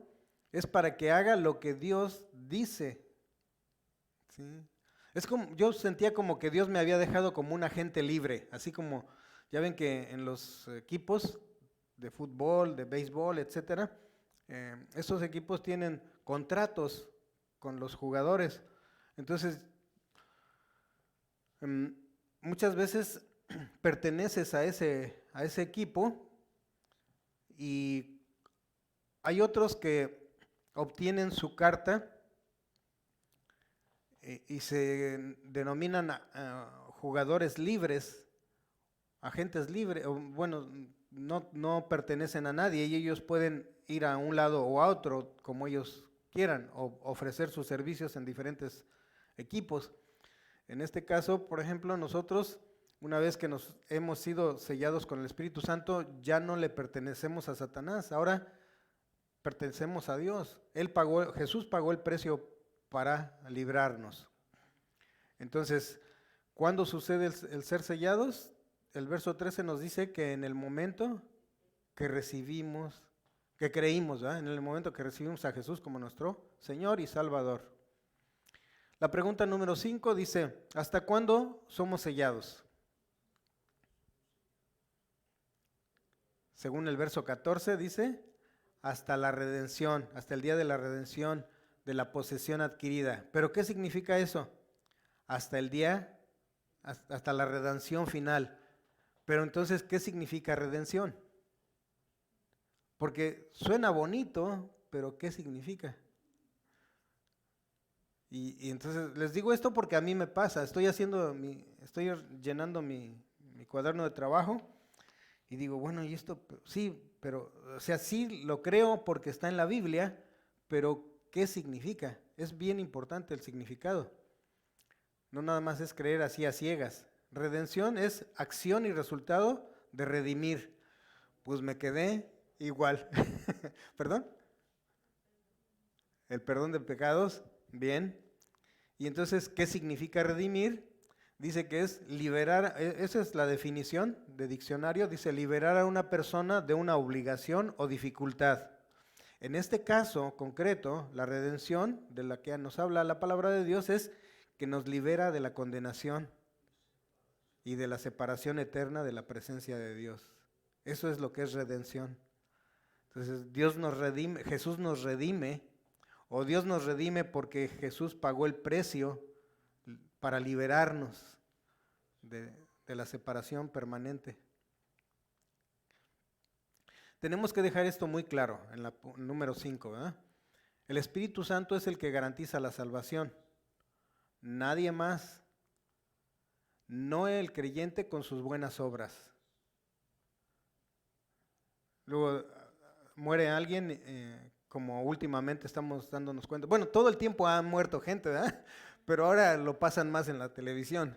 es para que haga lo que Dios dice. ¿Sí? Yo sentía como que Dios me había dejado como un agente libre, así como, ya ven que en los equipos de fútbol, de béisbol, etcétera. Estos equipos tienen contratos con los jugadores. Entonces, muchas veces perteneces a ese equipo y hay otros que obtienen su carta y se denominan jugadores libres, agentes libres, bueno, no pertenecen a nadie y ellos pueden ir a un lado o a otro como ellos quieran o ofrecer sus servicios en diferentes equipos. En este caso, por ejemplo, nosotros, una vez que nos hemos sido sellados con el Espíritu Santo, ya no le pertenecemos a Satanás, ahora pertenecemos a Dios. Jesús pagó el precio para librarnos. Entonces, ¿cuándo sucede el ser sellados? El verso 13 nos dice que en el momento que recibimos, que creímos, ¿verdad? En el momento que recibimos a Jesús como nuestro Señor y Salvador. La pregunta número 5 dice, ¿hasta cuándo somos sellados? Según el verso 14 dice, hasta la redención, hasta el día de la redención de la posesión adquirida. ¿Pero qué significa eso? Hasta el día, hasta la redención final. Pero entonces, ¿qué significa redención? Porque suena bonito, pero ¿qué significa? Y entonces les digo esto porque a mí me pasa, estoy llenando mi cuaderno de trabajo y digo, bueno, y esto, sí, pero, o sea, sí lo creo porque está en la Biblia, pero ¿qué significa? Es bien importante el significado. No nada más es creer así a ciegas. Redención es acción y resultado de redimir. Pues me quedé igual. ¿Perdón? El perdón de pecados. Bien. Y entonces, ¿qué significa redimir? Dice que es liberar, esa es la definición de diccionario, dice liberar a una persona de una obligación o dificultad. En este caso concreto, la redención de la que nos habla la palabra de Dios es que nos libera de la condenación y de la separación eterna de la presencia de Dios. Eso es lo que es redención. Entonces, Dios nos redime, Jesús nos redime, o Dios nos redime porque Jesús pagó el precio para liberarnos de la separación permanente. Tenemos que dejar esto muy claro en la número 5, ¿verdad? El Espíritu Santo es el que garantiza la salvación. Nadie más. No el creyente con sus buenas obras. Luego muere alguien, como últimamente estamos dándonos cuenta. Bueno, todo el tiempo ha muerto gente, ¿verdad? Pero ahora lo pasan más en la televisión.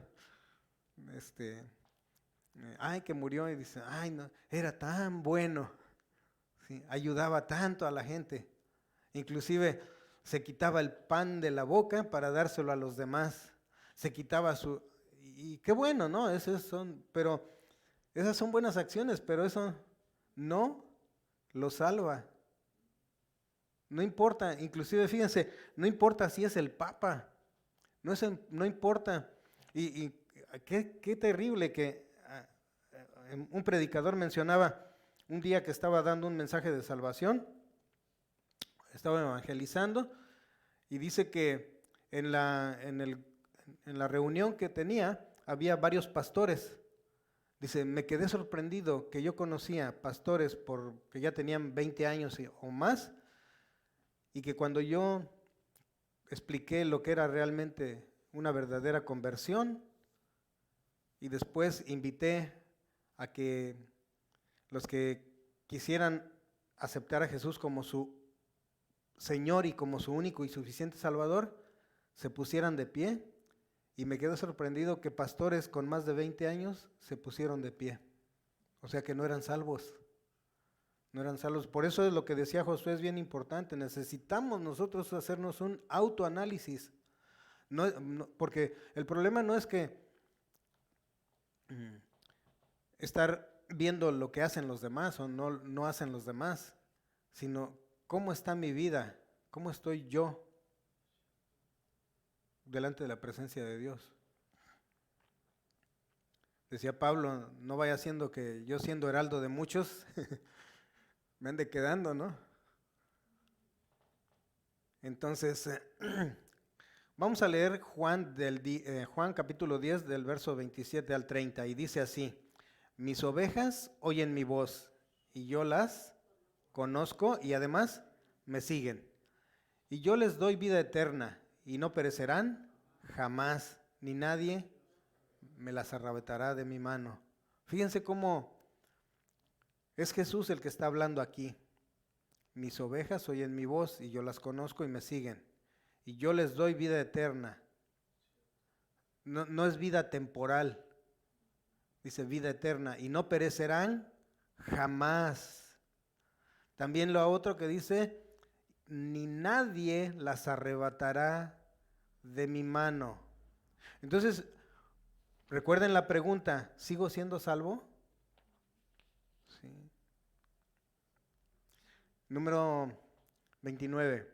Ay, que murió y dice, ay, no, era tan bueno, ¿sí? Ayudaba tanto a la gente. Inclusive se quitaba el pan de la boca para dárselo a los demás. Se quitaba y qué bueno, ¿no? Pero esas son buenas acciones, pero eso no lo salva. No importa, inclusive fíjense, no importa si es el Papa, no importa. Y qué terrible que un predicador mencionaba un día que estaba dando un mensaje de salvación, estaba evangelizando y dice que en la reunión que tenía había varios pastores. Dice, me quedé sorprendido que yo conocía pastores que ya tenían 20 años o más y que cuando yo expliqué lo que era realmente una verdadera conversión y después invité a que los que quisieran aceptar a Jesús como su Señor y como su único y suficiente Salvador, se pusieran de pie, y me quedé sorprendido que pastores con más de 20 años se pusieron de pie. O sea que no eran salvos. No eran salvos. Por eso es lo que decía Josué, es bien importante. Necesitamos nosotros hacernos un autoanálisis. Porque el problema no es que estar viendo lo que hacen los demás o no hacen los demás, sino cómo está mi vida, cómo estoy yo delante de la presencia de Dios. Decía Pablo, no vaya siendo que yo siendo heraldo de muchos, me ande quedando, ¿no? Entonces, vamos a leer Juan capítulo 10 del verso 27 al 30 y dice así: mis ovejas oyen mi voz y yo las conozco y además me siguen. Y yo les doy vida eterna y no perecerán jamás, ni nadie me las arrebatará de mi mano. Fíjense cómo es Jesús el que está hablando aquí. Mis ovejas oyen mi voz y yo las conozco y me siguen. Y yo les doy vida eterna. No es vida temporal. Dice vida eterna. Y no perecerán jamás. También lo otro que dice, ni nadie las arrebatará de mi mano. Entonces, recuerden la pregunta, ¿sigo siendo salvo? Sí. Número 29.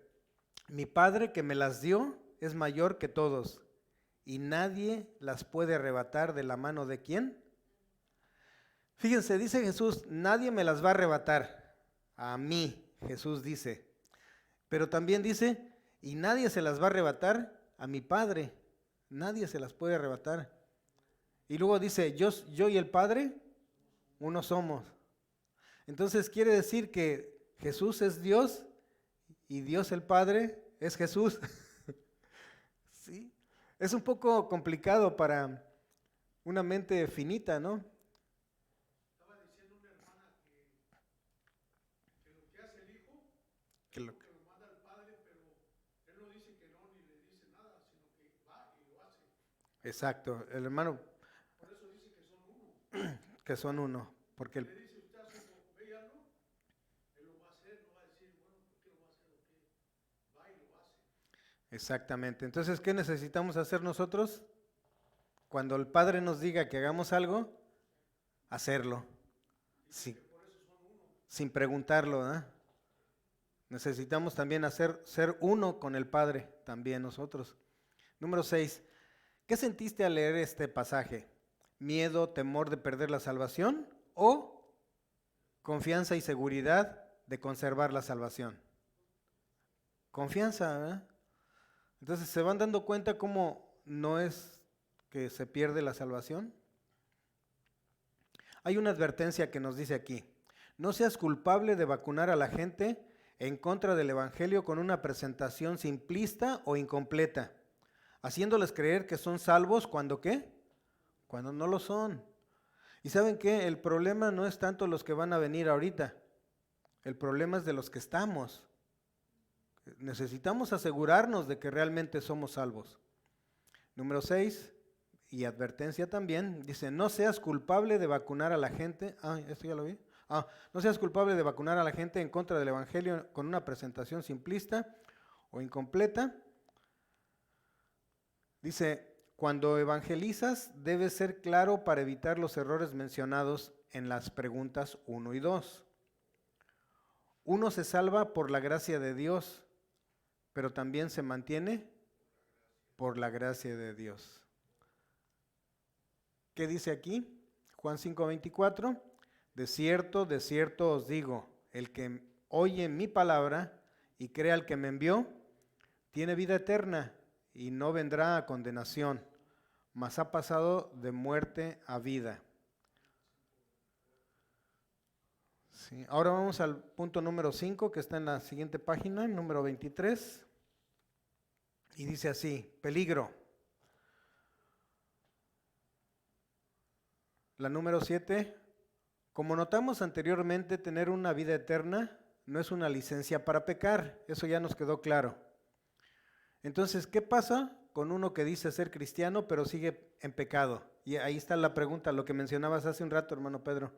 Mi Padre que me las dio es mayor que todos y nadie las puede arrebatar de la mano de ¿quién? Fíjense, dice Jesús, nadie me las va a arrebatar. A mí, Jesús dice. Pero también dice, y nadie se las va a arrebatar a mi Padre. Nadie se las puede arrebatar. Y luego dice, yo y el Padre, uno somos. Entonces quiere decir que Jesús es Dios y Dios el Padre es Jesús. Sí. Es un poco complicado para una mente finita, ¿no? Estaba diciendo una hermana que lo que hace el hijo, Que lo- que lo manda al padre, pero él no dice que no ni le dice nada, sino que va y lo hace. Exacto, el hermano Por eso dice que son uno. que son uno, porque Le dice usted a su hijo, ve y hazlo, él lo va a hacer, no va a decir, bueno, ¿por qué lo va a hacer o qué? Va y lo hace. exactamente. Entonces, ¿qué necesitamos hacer nosotros? Cuando el Padre nos diga que hagamos algo, hacerlo, sin preguntarlo, ¿eh? Necesitamos también ser uno con el Padre, también nosotros. Número 6. ¿Qué sentiste al leer este pasaje? ¿Miedo, temor de perder la salvación o confianza y seguridad de conservar la salvación? Confianza, ¿verdad? Entonces, ¿se van dando cuenta cómo no es que se pierde la salvación? Hay una advertencia que nos dice aquí: no seas culpable de vacunar a la gente en contra del Evangelio con una presentación simplista o incompleta, haciéndoles creer que son salvos cuando ¿qué? Cuando no lo son. ¿Y saben qué? El problema no es tanto los que van a venir ahorita, el problema es de los que estamos. Necesitamos asegurarnos de que realmente somos salvos. Número 6, y advertencia también, dice, no seas culpable de vacunar a la gente, esto ya lo vi, no seas culpable de vacunar a la gente en contra del Evangelio con una presentación simplista o incompleta. Dice, cuando evangelizas debes ser claro para evitar los errores mencionados en las preguntas 1 y 2. Uno se salva por la gracia de Dios, pero también se mantiene por la gracia de Dios. ¿Qué dice aquí? Juan 5:24. De cierto os digo, el que oye mi palabra y cree al que me envió, tiene vida eterna y no vendrá a condenación, mas ha pasado de muerte a vida. Sí. Ahora vamos al punto número 5, que está en la siguiente página, número 23. Y dice así, peligro. La número 7, como notamos anteriormente, tener una vida eterna no es una licencia para pecar, eso ya nos quedó claro. Entonces, ¿qué pasa con uno que dice ser cristiano pero sigue en pecado? Y ahí está la pregunta, lo que mencionabas hace un rato, hermano Pedro.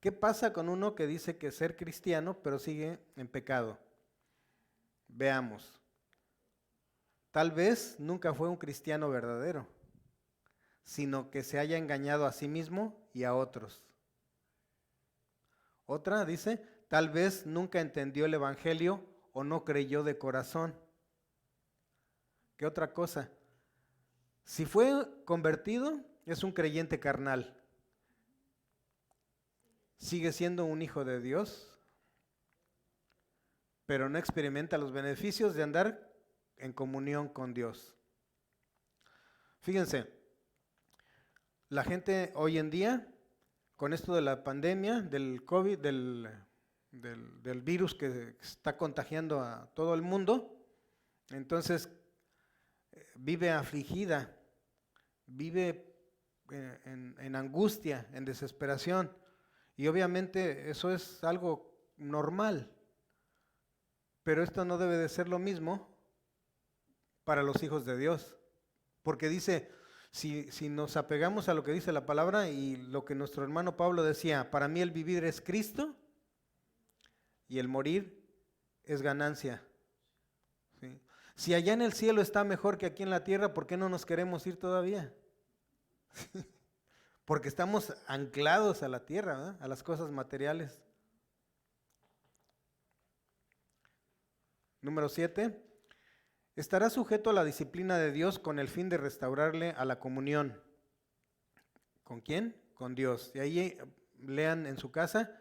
¿Qué pasa con uno que dice que ser cristiano pero sigue en pecado? Veamos. Tal vez nunca fue un cristiano verdadero, sino que se haya engañado a sí mismo y a otros. Otra dice, tal vez nunca entendió el Evangelio o no creyó de corazón. ¿Qué otra cosa? Si fue convertido, es un creyente carnal. ¿Sigue siendo un hijo de Dios? pero no experimenta los beneficios de andar en comunión con Dios. Fíjense, la gente hoy en día, con esto de la pandemia, del COVID, del virus que está contagiando a todo el mundo, entonces vive afligida, vive en angustia, en desesperación, y obviamente eso es algo normal, pero esto no debe de ser lo mismo para los hijos de Dios, porque dice, si nos apegamos a lo que dice la palabra y lo que nuestro hermano Pablo decía, para mí el vivir es Cristo y el morir es ganancia. ¿Sí? Si allá en el cielo está mejor que aquí en la tierra, ¿por qué no nos queremos ir todavía? Porque estamos anclados a la tierra, ¿verdad? A las cosas materiales. Número 7. Estará sujeto a la disciplina de Dios con el fin de restaurarle a la comunión. ¿Con quién? Con Dios. Y ahí lean en su casa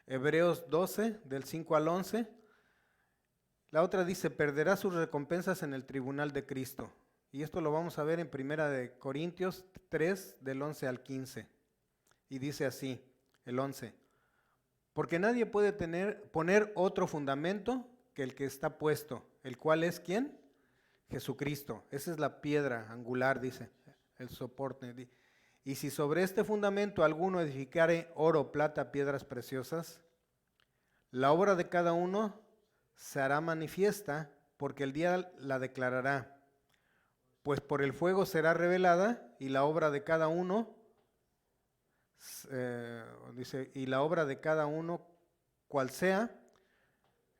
Hebreos 12, del 5 al 11. La otra dice, perderá sus recompensas en el tribunal de Cristo. Y esto lo vamos a ver en 1 Corintios 3, del 11 al 15. Y dice así, el 11. Porque nadie puede poner otro fundamento que el que está puesto, el cual es ¿quién? Jesucristo. Esa es la piedra angular, dice, el soporte. Y si sobre este fundamento alguno edificare oro, plata, piedras preciosas, la obra de cada uno se hará manifiesta, porque el día la declarará. Pues por el fuego será revelada, y la obra de cada uno, dice, y la obra de cada uno, cual sea,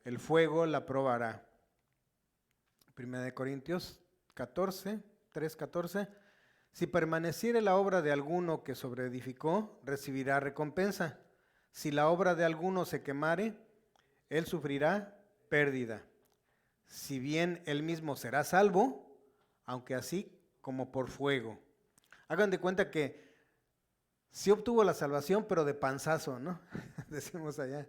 el fuego la probará. 1 Corintios 14, 3, 14. Si permaneciere la obra de alguno que sobreedificó, recibirá recompensa. Si la obra de alguno se quemare, él sufrirá pérdida. Si bien él mismo será salvo, aunque así como por fuego. Hagan de cuenta que sí obtuvo la salvación, pero de panzazo, ¿no? Decimos allá.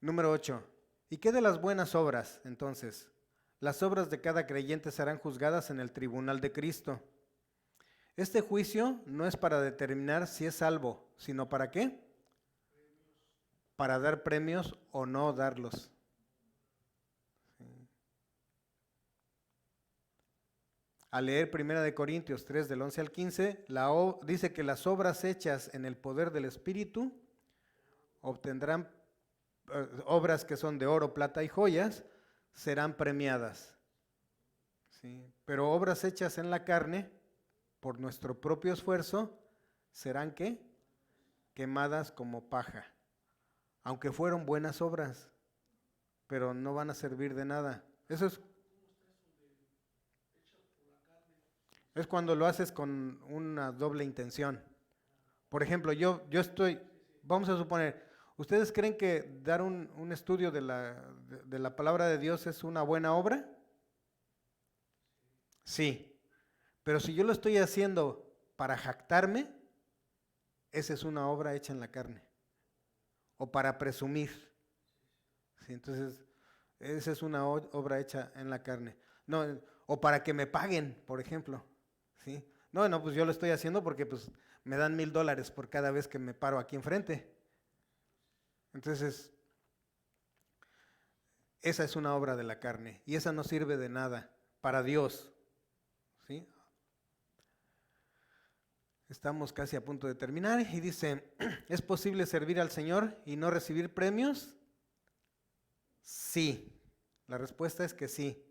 Número 8. ¿Y qué de las buenas obras, entonces? Las obras de cada creyente serán juzgadas en el tribunal de Cristo. Este juicio no es para determinar si es salvo, sino ¿para qué? Para dar premios o no darlos. Al leer 1 Corintios 3, del 11 al 15, dice que las obras hechas en el poder del Espíritu obtendrán obras que son de oro, plata y joyas, serán premiadas. ¿Sí? Pero obras hechas en la carne, por nuestro propio esfuerzo, serán ¿qué? Quemadas como paja. Aunque fueron buenas obras, pero no van a servir de nada. Eso es cuando lo haces con una doble intención. Por ejemplo, yo estoy, vamos a suponer, ¿ustedes creen que dar un estudio de la palabra de Dios es una buena obra? Sí, pero si yo lo estoy haciendo para jactarme, esa es una obra hecha en la carne, o para presumir. ¿Sí? Entonces, esa es una obra hecha en la carne. No, o para que me paguen, por ejemplo. ¿Sí? No, pues yo lo estoy haciendo porque pues, me dan $1,000 por cada vez que me paro aquí enfrente. Entonces, esa es una obra de la carne y esa no sirve de nada para Dios. ¿Sí? Estamos casi a punto de terminar y dice, ¿es posible servir al Señor y no recibir premios? Sí, la respuesta es que sí.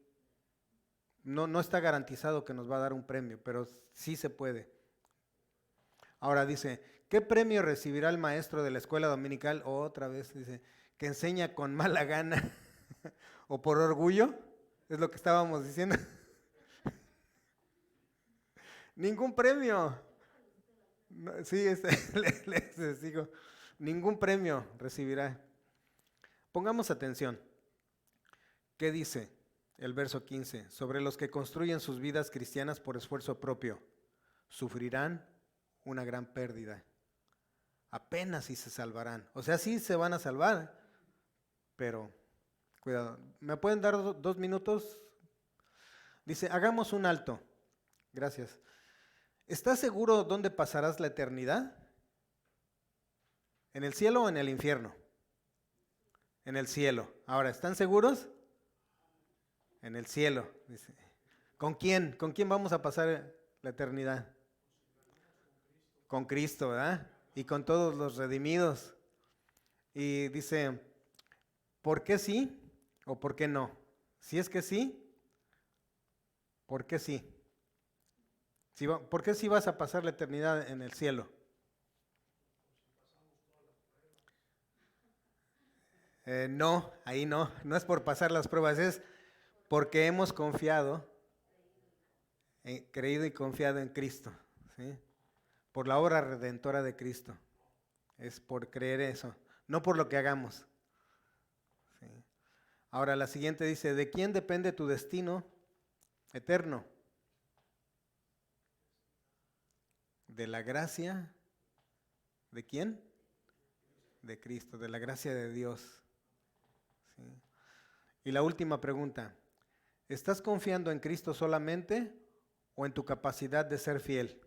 No está garantizado que nos va a dar un premio, pero sí se puede. Ahora dice, ¿qué premio recibirá el maestro de la escuela dominical? Otra vez dice, que enseña con mala gana o por orgullo, es lo que estábamos diciendo. Ningún premio. No, sí, les digo, ningún premio recibirá. Pongamos atención. ¿Qué dice el verso 15? Sobre los que construyen sus vidas cristianas por esfuerzo propio, sufrirán una gran pérdida. Apenas si se salvarán. O sea, sí se van a salvar, pero cuidado. ¿Me pueden dar 2 minutos? Dice, hagamos un alto. Gracias. ¿Estás seguro dónde pasarás la eternidad? ¿En el cielo o en el infierno? En el cielo. Ahora, ¿están seguros? En el cielo, dice. ¿Con quién? ¿Con quién vamos a pasar la eternidad? Con Cristo, ¿verdad? Y con todos los redimidos. Y dice, ¿por qué sí o por qué no? Si es que sí, ¿por qué sí? ¿Por qué sí vas a pasar la eternidad en el cielo? No, ahí no es por pasar las pruebas, es porque hemos confiado, creído y confiado en Cristo, ¿sí? Por la obra redentora de Cristo, es por creer eso, no por lo que hagamos. ¿Sí? Ahora la siguiente dice, ¿de quién depende tu destino eterno? ¿De la gracia? ¿De quién? De Cristo, de la gracia de Dios. ¿Sí? Y la última pregunta, ¿estás confiando en Cristo solamente o en tu capacidad de ser fiel?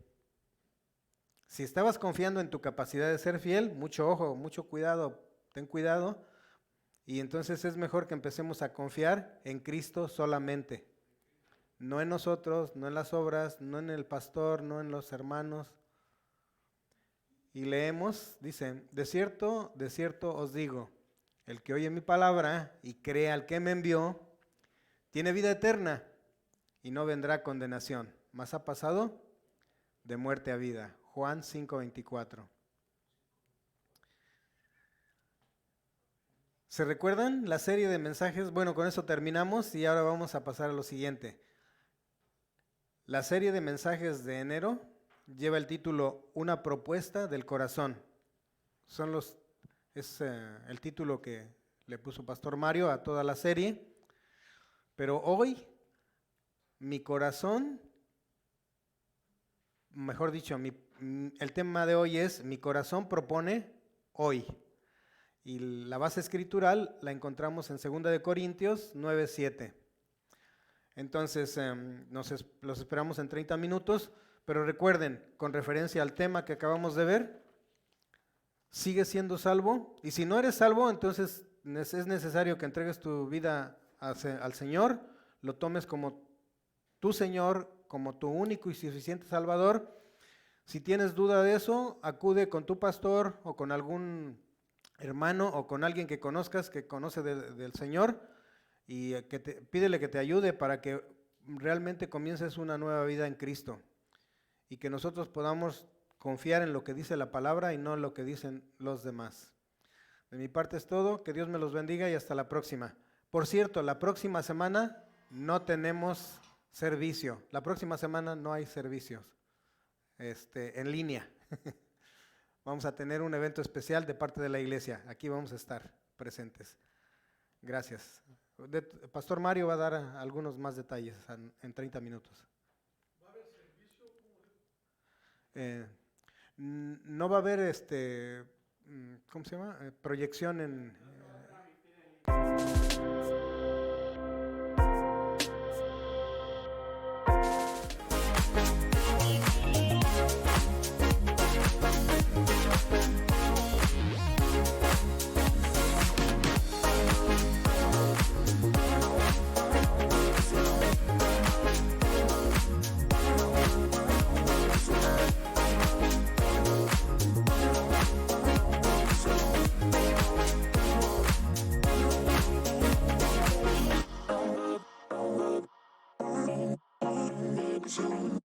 Si estabas confiando en tu capacidad de ser fiel, mucho ojo, mucho cuidado, ten cuidado, y entonces es mejor que empecemos a confiar en Cristo solamente. No en nosotros, no en las obras, no en el pastor, no en los hermanos. Y leemos, dice, de cierto os digo, el que oye mi palabra y cree al que me envió, tiene vida eterna y no vendrá condenación, mas ha pasado de muerte a vida. Juan 5:24. ¿Se recuerdan la serie de mensajes? Bueno, con eso terminamos y ahora vamos a pasar a lo siguiente. La serie de mensajes de enero lleva el título Una propuesta del corazón. Es el título que le puso Pastor Mario a toda la serie. Pero hoy, mi corazón, mejor dicho, el tema de hoy es Mi corazón propone hoy. Y la base escritural la encontramos en 2 Corintios 9:7. Entonces, los esperamos en 30 minutos, pero recuerden, con referencia al tema que acabamos de ver, ¿sigues siendo salvo? Y si no eres salvo, entonces es necesario que entregues tu vida al Señor, lo tomes como tu Señor, como tu único y suficiente Salvador. Si tienes duda de eso, acude con tu pastor o con algún hermano o con alguien que conozcas, que conoce del Señor, y pídele que te ayude para que realmente comiences una nueva vida en Cristo y que nosotros podamos confiar en lo que dice la palabra y no en lo que dicen los demás. De mi parte es todo, que Dios me los bendiga y hasta la próxima. Por cierto, la próxima semana no tenemos servicio, la próxima semana no hay servicios en línea. Vamos a tener un evento especial de parte de la iglesia, aquí vamos a estar presentes. Gracias. Pastor Mario va a dar algunos más detalles en 30 minutos. ¿Va a haber servicio? No va a haber ¿cómo se llama? Proyección en Zoom.